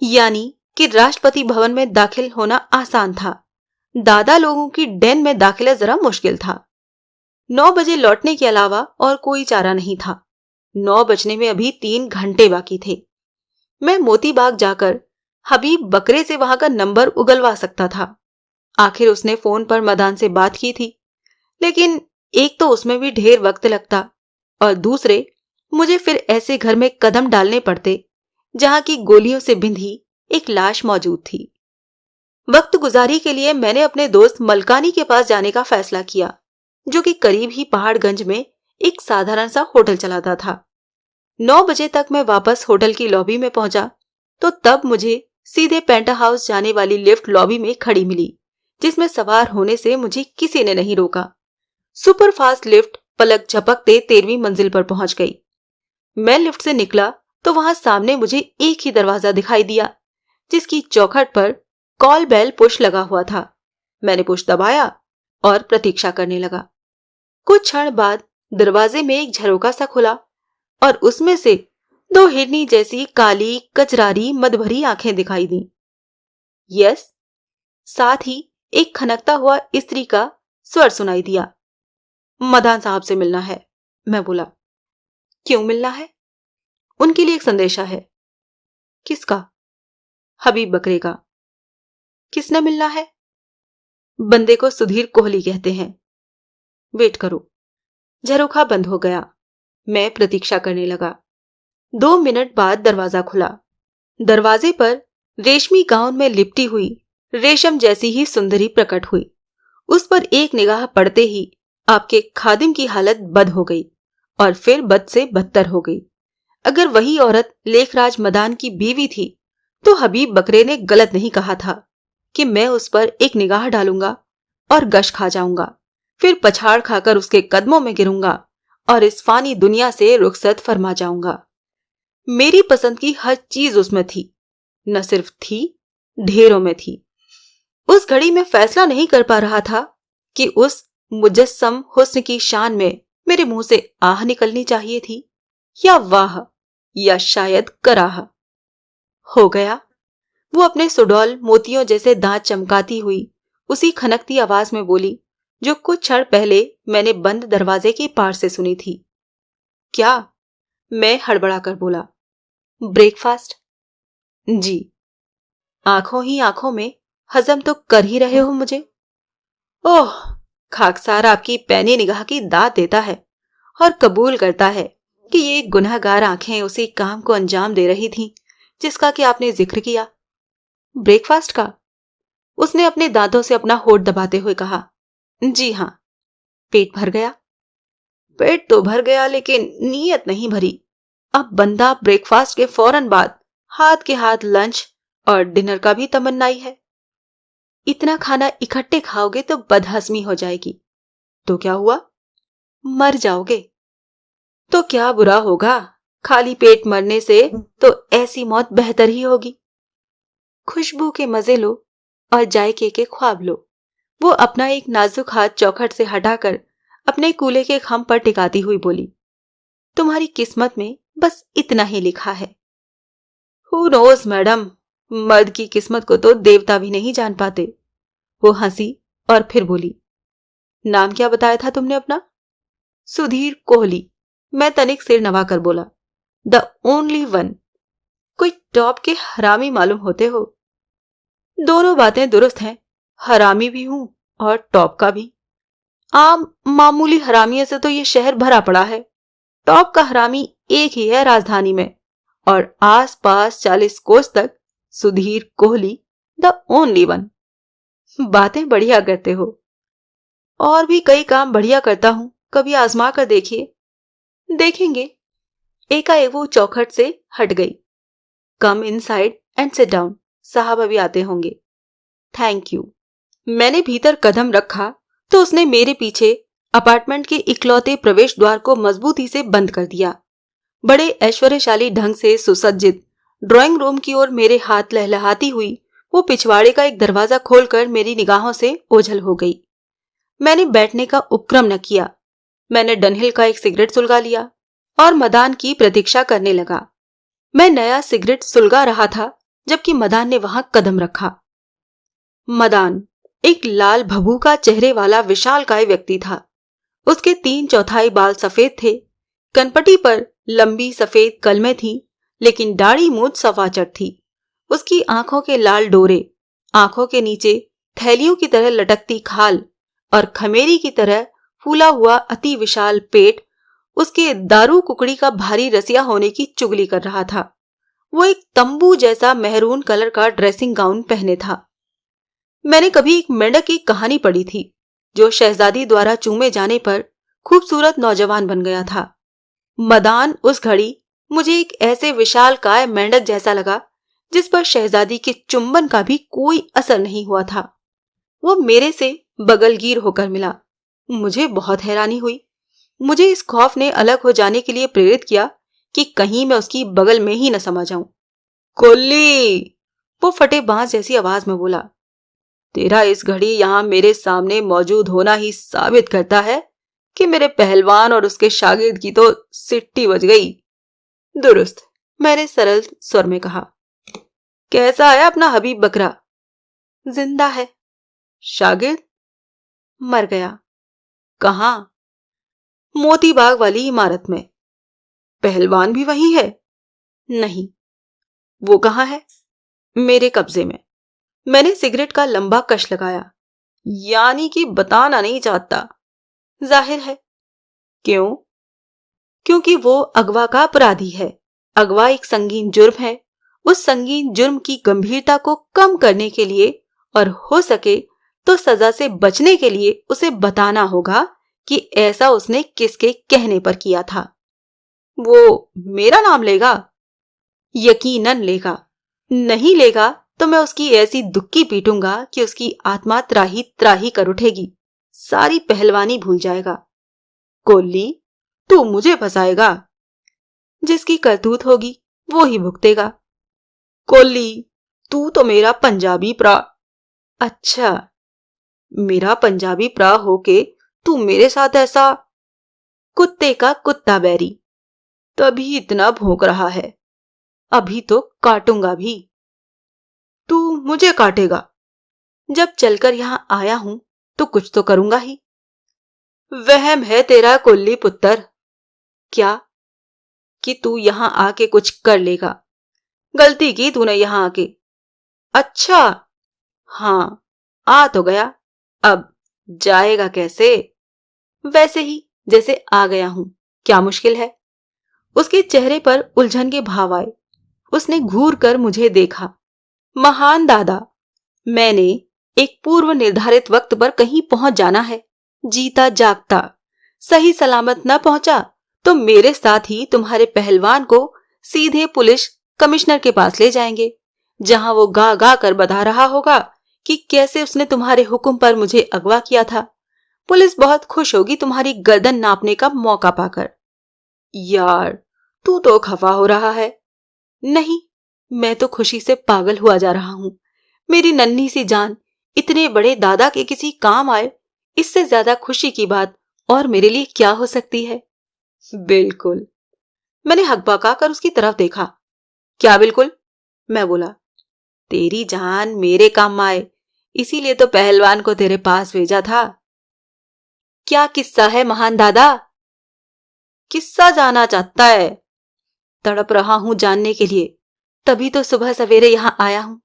यानी कि राष्ट्रपति भवन में दाखिल होना आसान था, दादा लोगों की डेन में दाखिला जरा मुश्किल था। 9 बजे लौटने के अलावा और कोई चारा नहीं था। 9 बजने में अभी 3 घंटे बाकी थे। मैं मोती बाग जाकर हबीब बकरे से वहां का नंबर उगलवा सकता था। आखिर उसने फोन पर मदान से बात की थी, लेकिन एक तो उसमें भी ढेर वक्त लगता और दूसरे मुझे फिर ऐसे घर में कदम डालने पड़ते जहां की गोलियों से बिंधी एक लाश मौजूद थी। वक्त गुजारी के लिए मैंने अपने दोस्त मलकानी के पास जाने का फैसला किया, जो कि करीब ही पहाड़गंज में एक साधारण सा होटल चलाता था। 9 बजे तक मैं वापस होटल की लॉबी में पहुंचा तो तब मुझे सीधे पेंटा हाउस जाने वाली लिफ्ट लॉबी में खड़ी मिली, जिसमें सवार होने से मुझे किसी ने नहीं रोका। सुपर फास्ट लिफ्ट पलक झपकते 13वीं मंजिल पर पहुंच गई। मैं लिफ्ट से निकला तो वहां सामने मुझे एक ही दरवाजा दिखाई दिया, जिसकी चौखट पर कॉल बेल पुश लगा हुआ था। मैंने पुश दबाया और प्रतीक्षा करने लगा। कुछ क्षण बाद दरवाजे में एक झरोका सा खुला और उसमें से 2 हिरनी जैसी काली कचरारी मदभरी आंखें दिखाई दी। यस। साथ ही एक खनकता हुआ स्त्री का स्वर सुनाई दिया। मदान साहब से मिलना है, मैं बोला। क्यों मिलना है? उनके लिए एक संदेशा है। किसका? हबीब बकरे का। किसने मिलना है? बंदे को सुधीर कोहली कहते हैं। वेट करो। झरोखा बंद हो गया। मैं प्रतीक्षा करने लगा। 2 मिनट बाद दरवाजा खुला। दरवाजे पर रेशमी गाउन में लिपटी हुई रेशम जैसी ही सुंदरी प्रकट हुई। उस पर एक निगाह पड़ते ही आपके खादिम की हालत बद हो गई और फिर बद से बदतर हो गई। अगर वही औरत लेखराज मदान की बीवी थी तो हबीब बकरे ने गलत नहीं कहा था कि मैं उस पर एक निगाह डालूंगा और गश खा जाऊंगा, फिर पछाड़ खाकर उसके कदमों में गिरूंगा और इस फानी दुनिया से रुखसत फरमा जाऊंगा। मेरी पसंद की हर चीज उसमें थी, न सिर्फ थी, ढेरों में थी। उस घड़ी में फैसला नहीं कर पा रहा था कि उस मुजस्सम हुस्न की शान में मेरे मुंह से आह निकलनी चाहिए थी या वाह या शायद कराह। हो गया। वो अपने सुडौल मोतियों जैसे दांत चमकाती हुई उसी खनकती आवाज में बोली जो कुछ क्षण पहले मैंने बंद दरवाजे के पार से सुनी थी। क्या? मैं हड़बड़ा कर बोला। ब्रेकफास्ट? जी। आंखों ही आंखों में हजम तो कर ही रहे हो मुझे। ओह, खाकसार आपकी पैनी निगाह की दाद देता है और कबूल करता है कि ये गुनहगार आंखें उसी काम को अंजाम दे रही थीं जिसका कि आपने जिक्र किया। ब्रेकफास्ट का? उसने अपने दांतों से अपना होठ दबाते हुए कहा। जी हाँ। पेट भर गया? पेट तो भर गया, लेकिन नीयत नहीं भरी। अब बंदा ब्रेकफास्ट के फौरन बाद हाथ के हाथ लंच और डिनर का भी तमन्नाई है। इतना खाना इकट्ठे खाओगे तो बदहजमी हो जाएगी। तो क्या हुआ? मर जाओगे। तो क्या बुरा होगा? खाली पेट मरने से तो ऐसी मौत बेहतर ही होगी। खुशबू के मजे लो और जायके के ख्वाब लो। वो अपना एक नाजुक हाथ चौखट से हटाकर अपने कूल्हे के खम पर टिकाती हुई बोली, तुम्हारी किस्मत में बस इतना ही लिखा है। हु नोज मैडम, मर्द की किस्मत को तो देवता भी नहीं जान पाते। वो हंसी और फिर बोली, नाम क्या बताया था तुमने अपना? सुधीर कोहली। मैं तनिक सिर नवाकर बोला, द ओनली वन। कोई टॉप के हरामी मालूम होते हो। दोनों बातें दुरुस्त हैं, हरामी भी हूं और टॉप का भी। आम मामूली हरामियों से तो ये शहर भरा पड़ा है। टॉप का हरामी एक ही है राजधानी में, और आस पास 40 कोस तक Sudhir Kohli, the only one. बातें बढ़िया करते हो। और भी कई काम बढ़िया करता हूं, कभी आजमा कर देखिए। देखेंगे। एकाएक वो चौखट से हट गई। Come inside and sit down, साहब अभी आते होंगे। Thank you. मैंने भीतर कदम रखा तो उसने मेरे पीछे अपार्टमेंट के इकलौते प्रवेश द्वार को मजबूती से बंद कर दिया। बड़े ऐश्वर्यशाली ढंग से सुसज्जित ड्राइंग रूम की ओर मेरे हाथ लहलहाती हुई वो पिछवाड़े का एक दरवाजा खोलकर मेरी निगाहों से ओझल हो गई। मैंने बैठने का उपक्रम न किया। मैंने डनहिल का एक सिगरेट सुलगा लिया और मदान की प्रतीक्षा करने लगा। मैं नया सिगरेट सुलगा रहा था जबकि मदान ने वहां कदम रखा। मदान एक लाल भभूका चेहरे वाला विशालकाय व्यक्ति था। उसके 3/4 बाल सफेद थे। कनपटी पर लंबी सफेद कलमें थी, लेकिन दाढ़ी मूंछ सफाचट थी। उसकी आंखों के लाल डोरे, आंखों के नीचे थैलियों की तरह लटकती खाल और खमेरी की तरह फूला हुआ अति विशाल पेट उसके दारू कुकड़ी का भारी रसिया होने की चुगली कर रहा था। वो एक तंबू जैसा मेहरून कलर का ड्रेसिंग गाउन पहने था। मैंने कभी एक मेंढक की कहानी पढ़ी थी जो शहजादी द्वारा चूमे जाने पर खूबसूरत नौजवान बन गया था। मदान उस घड़ी मुझे एक ऐसे विशालकाय मेंढक जैसा लगा जिस पर शहजादी के चुंबन का भी कोई असर नहीं हुआ था। वो मेरे से बगलगीर होकर मिला। मुझे बहुत हैरानी हुई। मुझे इस खौफ ने अलग हो जाने के लिए प्रेरित किया कि कहीं मैं उसकी बगल में ही न समा जाऊं। कोल्ली, वो फटे बांस जैसी आवाज में बोला, तेरा इस घड़ी यहां मेरे सामने मौजूद होना ही साबित करता है कि मेरे पहलवान और उसके शागिर्द की तो सिट्टी बज गई। दुरुस्त, मैंने सरल स्वर में कहा। कैसा है अपना हबीब बकरा? जिंदा है। शागिर्द? मर गया। कहां? मोती बाग वाली इमारत में। पहलवान भी वही है? नहीं। वो कहां है? मेरे कब्जे में। मैंने सिगरेट का लंबा कश लगाया। यानी कि बताना नहीं चाहता। जाहिर है। क्यों? क्योंकि वो अगवा का अपराधी है। अगवा एक संगीन जुर्म है। उस संगीन जुर्म की गंभीरता को कम करने के लिए और हो सके तो सजा से बचने के लिए उसे बताना होगा कि ऐसा उसने किसके कहने पर किया था। वो मेरा नाम लेगा? यकीनन लेगा। नहीं लेगा तो मैं उसकी ऐसी दुक्की पीटूंगा कि उसकी आत्मा त्राही त्राही कर उठेगी, सारी पहलवानी भूल जाएगा। कोल्ली, तू मुझे फंसाएगा? जिसकी करतूत होगी वो ही भुगतेगा। कोल्ली, तू तो मेरा पंजाबी प्रा। अच्छा, मेरा पंजाबी प्रा होके तू मेरे साथ ऐसा? कुत्ते का कुत्ता बैरी, तभी इतना भौंक रहा है। अभी तो काटूंगा भी। तू मुझे काटेगा? जब चलकर यहां आया हूं तो कुछ तो करूंगा ही। वहम है तेरा कोल्ली पुत्र। क्या? कि तू यहां आके कुछ कर लेगा। गलती की तूने यहां आके। अच्छा, हां, आ तो गया। अब जाएगा कैसे? वैसे ही जैसे आ गया हूं। क्या मुश्किल है? उसके चेहरे पर उलझन के भाव आए। उसने घूर कर मुझे देखा। महान दादा, मैंने एक पूर्व निर्धारित वक्त पर कहीं पहुंच जाना है, जीता जागता। सही सलामत न पहुंचा तो मेरे साथ ही तुम्हारे पहलवान को सीधे पुलिस कमिश्नर के पास ले जाएंगे, जहां वो गा गा कर बता रहा होगा कि कैसे उसने तुम्हारे हुक्म पर मुझे अगवा किया था। पुलिस बहुत खुश होगी तुम्हारी गर्दन नापने का मौका पाकर। यार, तू तो खफा हो रहा है। नहीं, मैं तो खुशी से पागल हुआ जा रहा हूं। मेरी नन्ही सी जान इतने बड़े दादा के किसी काम आए, इससे ज्यादा खुशी की बात और मेरे लिए क्या हो सकती है? बिल्कुल। मैंने हकबका कर उसकी तरफ देखा। क्या बिल्कुल? मैं बोला। तेरी जान मेरे काम आए, इसीलिए तो पहलवान को तेरे पास भेजा था। क्या किस्सा है महान दादा? किस्सा जाना चाहता है? तड़प रहा हूं जानने के लिए, तभी तो सुबह सवेरे यहां आया हूं।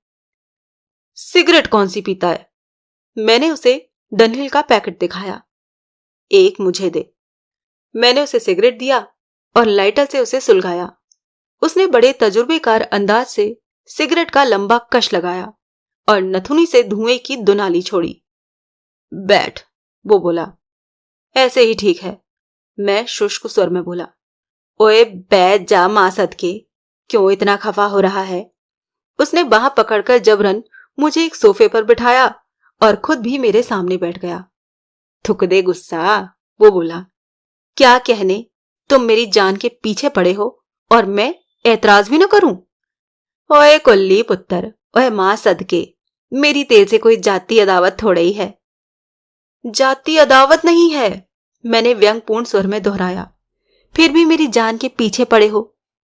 सिगरेट कौन सी पीता है? मैंने उसे डनहिल का पैकेट दिखाया। एक मुझे दे। मैंने उसे सिगरेट दिया और लाइटर से उसे सुलगाया। उसने बड़े तजुर्बेकार अंदाज से सिगरेट का लंबा कश लगाया और नथुनी से धुएं की दुनाली छोड़ी। बैठ, वो बोला। ऐसे ही ठीक है, मैं शुष्क स्वर में बोला। ओए बैठ जा मां सदके, क्यों इतना खफा हो रहा है? उसने बाह पकड़कर जबरन मुझे एक सोफे पर बिठाया और खुद भी मेरे सामने बैठ गया। थूक दे गुस्सा, वो बोला। क्या कहने, तुम मेरी जान के पीछे पड़े हो और मैं ऐतराज भी न करूं? ओए कुल्ली पुत्तर, ओए मां सदके, मेरी तेरे से कोई जाति अदावत थोड़ा ही है। जाति अदावत नहीं है, मैंने व्यंगपूर्ण स्वर में दोहराया। फिर भी मेरी जान के पीछे पड़े हो,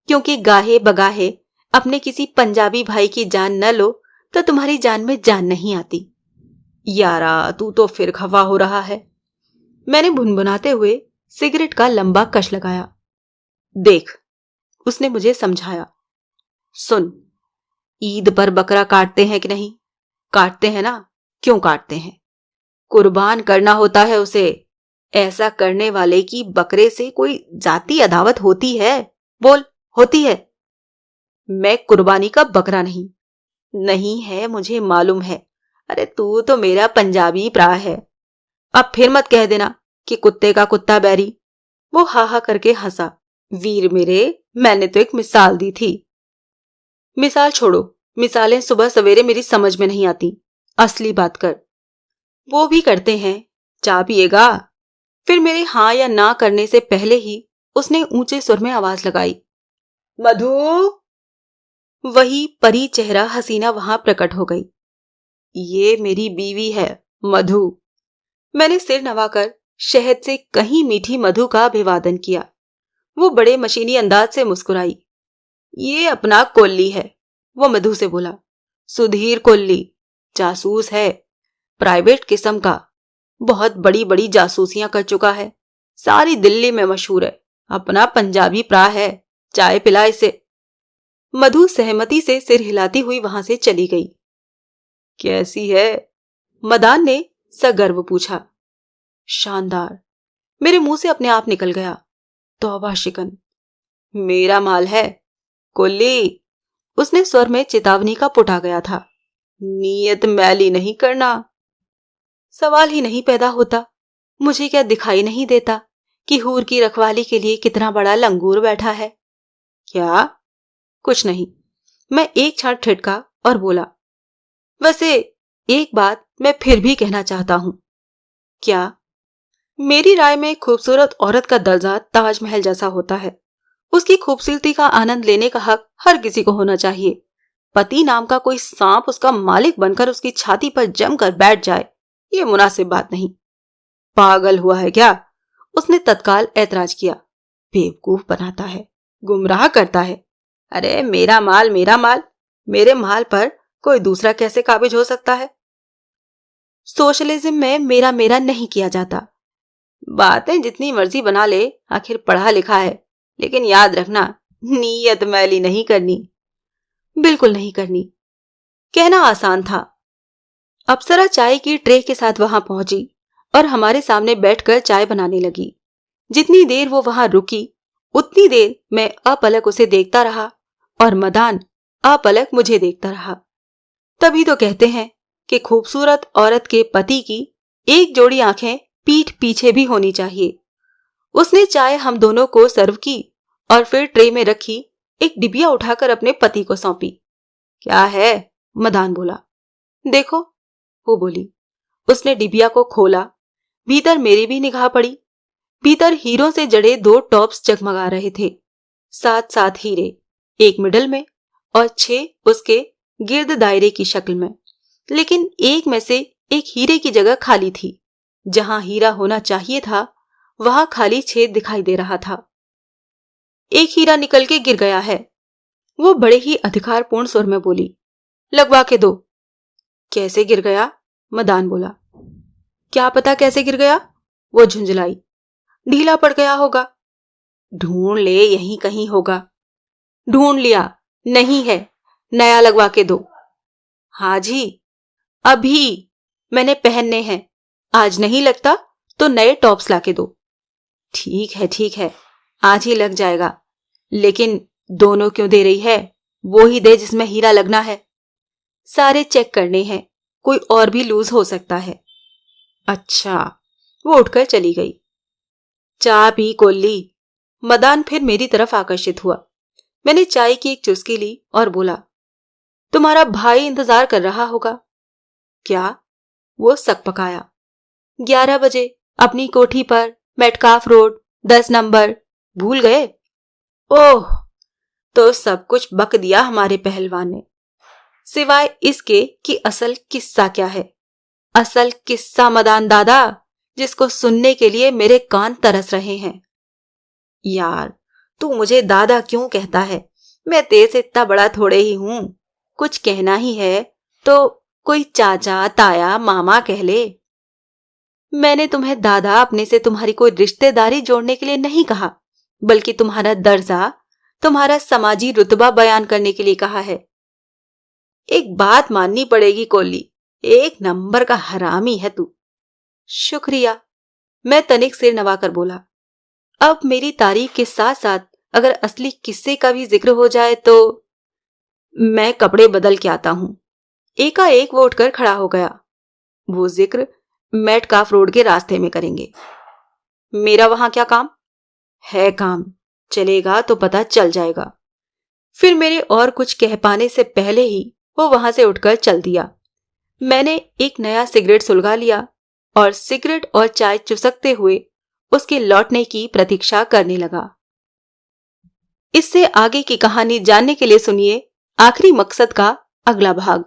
क्योंकि गाहे बगाहे अपने किसी पंजाबी भाई की जान न लो तो तुम्हारी जान में जान नहीं आती। यारा, तू तो फिर खफा हो रहा है। मैंने भुनभुनाते हुए सिगरेट का लंबा कश लगाया। देख, उसने मुझे समझाया। सुन, ईद पर बकरा काटते हैं कि नहीं? काटते हैं ना? क्यों काटते हैं? कुर्बान करना होता है उसे। ऐसा करने वाले की बकरे से कोई जाति अदावत होती है? बोल, होती है? मैं कुर्बानी का बकरा नहीं। नहीं है, मुझे मालूम है। अरे तू तो मेरा पंजाबी प्रा है। अब फिर मत कह देना कि कुत्ते का कुत्ता बैरी। वो हा हा करके हंसा। वीर मेरे, मैंने तो एक मिसाल दी थी। मिसाल छोड़ो, मिसालें सुबह सवेरे मेरी समझ में नहीं आती। असली बात कर। वो भी करते हैं। चाय पिएगा? फिर मेरे हाँ या ना करने से पहले ही उसने ऊंचे सुर में आवाज लगाई। मधु। वही परी चेहरा हसीना वहां प्रकट हो गई। ये मेरी बीवी है, मधु। मैंने सिर नवाकर शहद से कहीं मीठी मधु का अभिवादन किया। वो बड़े मशीनी अंदाज से मुस्कुराई। ये अपना कोल्ली है, वो मधु से बोला। सुधीर कोल्ली, जासूस है, प्राइवेट किस्म का। बहुत बड़ी बड़ी जासूसियां कर चुका है, सारी दिल्ली में मशहूर है। अपना पंजाबी प्रा है, चाय पिला इसे। मधु सहमति से सिर हिलाती हुई वहां से चली गई। कैसी है? मदान ने सगर्व पूछा। शानदार, मेरे मुंह से अपने आप निकल गया। तौबा शिकन, मेरा माल है। कोल्ली, उसने स्वर में चेतावनी का पुट आ गया था। नीयत मैली नहीं करना। सवाल ही नहीं पैदा होता। मुझे क्या दिखाई नहीं देता कि हूर की रखवाली के लिए कितना बड़ा लंगूर बैठा है? क्या? कुछ नहीं। मैं एक क्षण ठिठका और बोला। वैसे एक बात मैं फिर भी कहना चाहता हूं। क्या? मेरी राय में खूबसूरत औरत का दर्जा ताजमहल जैसा होता है। उसकी खूबसूरती का आनंद लेने का हक हर किसी को होना चाहिए। पति नाम का कोई सांप उसका मालिक बनकर उसकी छाती पर जमकर बैठ जाए, ये मुनासिब बात नहीं। पागल हुआ है क्या? उसने तत्काल ऐतराज किया। बेवकूफ बनाता है, गुमराह करता है। अरे मेरा माल, मेरा माल, मेरे माल पर कोई दूसरा कैसे काबिज हो सकता है? सोशलिज्म में मेरा मेरा नहीं किया जाता। बातें जितनी मर्जी बना ले, आखिर पढ़ा लिखा है। लेकिन याद रखना, नीयत मैली नहीं करनी। बिल्कुल नहीं करनी। कहना आसान था। अप्सरा चाय की ट्रे के साथ वहां पहुंची और हमारे सामने बैठकर चाय बनाने लगी। जितनी देर वो वहां रुकी, उतनी देर मैं अपलक उसे देखता रहा और मदान अपलक मुझे देखता रहा। तभी तो कहते हैं कि खूबसूरत औरत के पति की एक जोड़ी आंखें पीठ पीछे भी होनी चाहिए। उसने चाय हम दोनों को सर्व की और फिर ट्रे में रखी एक डिबिया उठाकर अपने पति को सौंपी। क्या है? मदान बोला। देखो, वो बोली। उसने डिबिया को खोला। भीतर मेरी भी निगाह पड़ी। भीतर हीरों से जड़े 2 टॉप्स जगमगा रहे थे। 7 हीरे, एक मिडल में और 6 उसके गिर्द दायरे की शक्ल में। लेकिन एक में से एक हीरे की जगह खाली थी। जहां हीरा होना चाहिए था, वहां खाली छेद दिखाई दे रहा था। एक हीरा निकल के गिर गया है, वो बड़े ही अधिकारपूर्ण स्वर में बोली। लगवा के दो। कैसे गिर गया? मदान बोला। क्या पता कैसे गिर गया, वो झुंझलाई। ढीला पड़ गया होगा। ढूंढ ले, यहीं कहीं होगा। ढूंढ लिया, नहीं है, नया लगवा के दो। हाँ जी, अभी मैंने पहनने हैं, आज नहीं लगता तो नए टॉप्स लाके दो। ठीक है, आज ही लग जाएगा, लेकिन दोनों क्यों दे रही है? वो ही दे जिसमें हीरा लगना है। सारे चेक करने हैं, कोई और भी लूज हो सकता है। अच्छा, वो उठकर चली गई। चाय पी कोल्ली। मदान फिर मेरी तरफ आकर्षित हुआ। मैंने चाय की एक चुस्की ली और बोला, तुम्हारा भाई इंतजार कर रहा होगा। क्या? वो सकपकाया। 11 बजे अपनी कोठी पर, मेटकाफ रोड, 10 नंबर। भूल गए? ओह, तो सब कुछ बक दिया हमारे पहलवान ने, सिवाय इसके कि असल किस्सा क्या है। असल किस्सा मदान दादा, जिसको सुनने के लिए मेरे कान तरस रहे हैं। यार, तू मुझे दादा क्यों कहता है? मैं तेरे से इतना बड़ा थोड़े ही हूं। कुछ कहना ही है तो कोई चाचा, ताया, मामा कह ले। मैंने तुम्हें दादा अपने से तुम्हारी कोई रिश्तेदारी जोड़ने के लिए नहीं कहा, बल्कि तुम्हारा दर्जा, तुम्हारा समाजी रुतबा बयान करने के लिए कहा है। एक बात माननी पड़ेगी कोल्ली, एक नंबर का हरामी है तू। शुक्रिया, मैं तनिक सिर नवाकर बोला। अब मेरी तारीफ के साथ साथ अगर असली किस्से का भी जिक्र हो जाए तो। मैं कपड़े बदल के आता हूं। एकाएक वो उठकर खड़ा हो गया। वो जिक्र मेटकाफ रोड के रास्ते में करेंगे। मेरा वहां क्या काम है? काम चलेगा तो पता चल जाएगा। फिर मेरे और कुछ कह पाने से पहले ही वो वहां से उठकर चल दिया। मैंने एक नया सिगरेट सुलगा लिया और सिगरेट और चाय चुसकते हुए उसके लौटने की प्रतीक्षा करने लगा। इससे आगे की कहानी जानने के लिए सुनिए आखिरी मकसद का अगला भाग।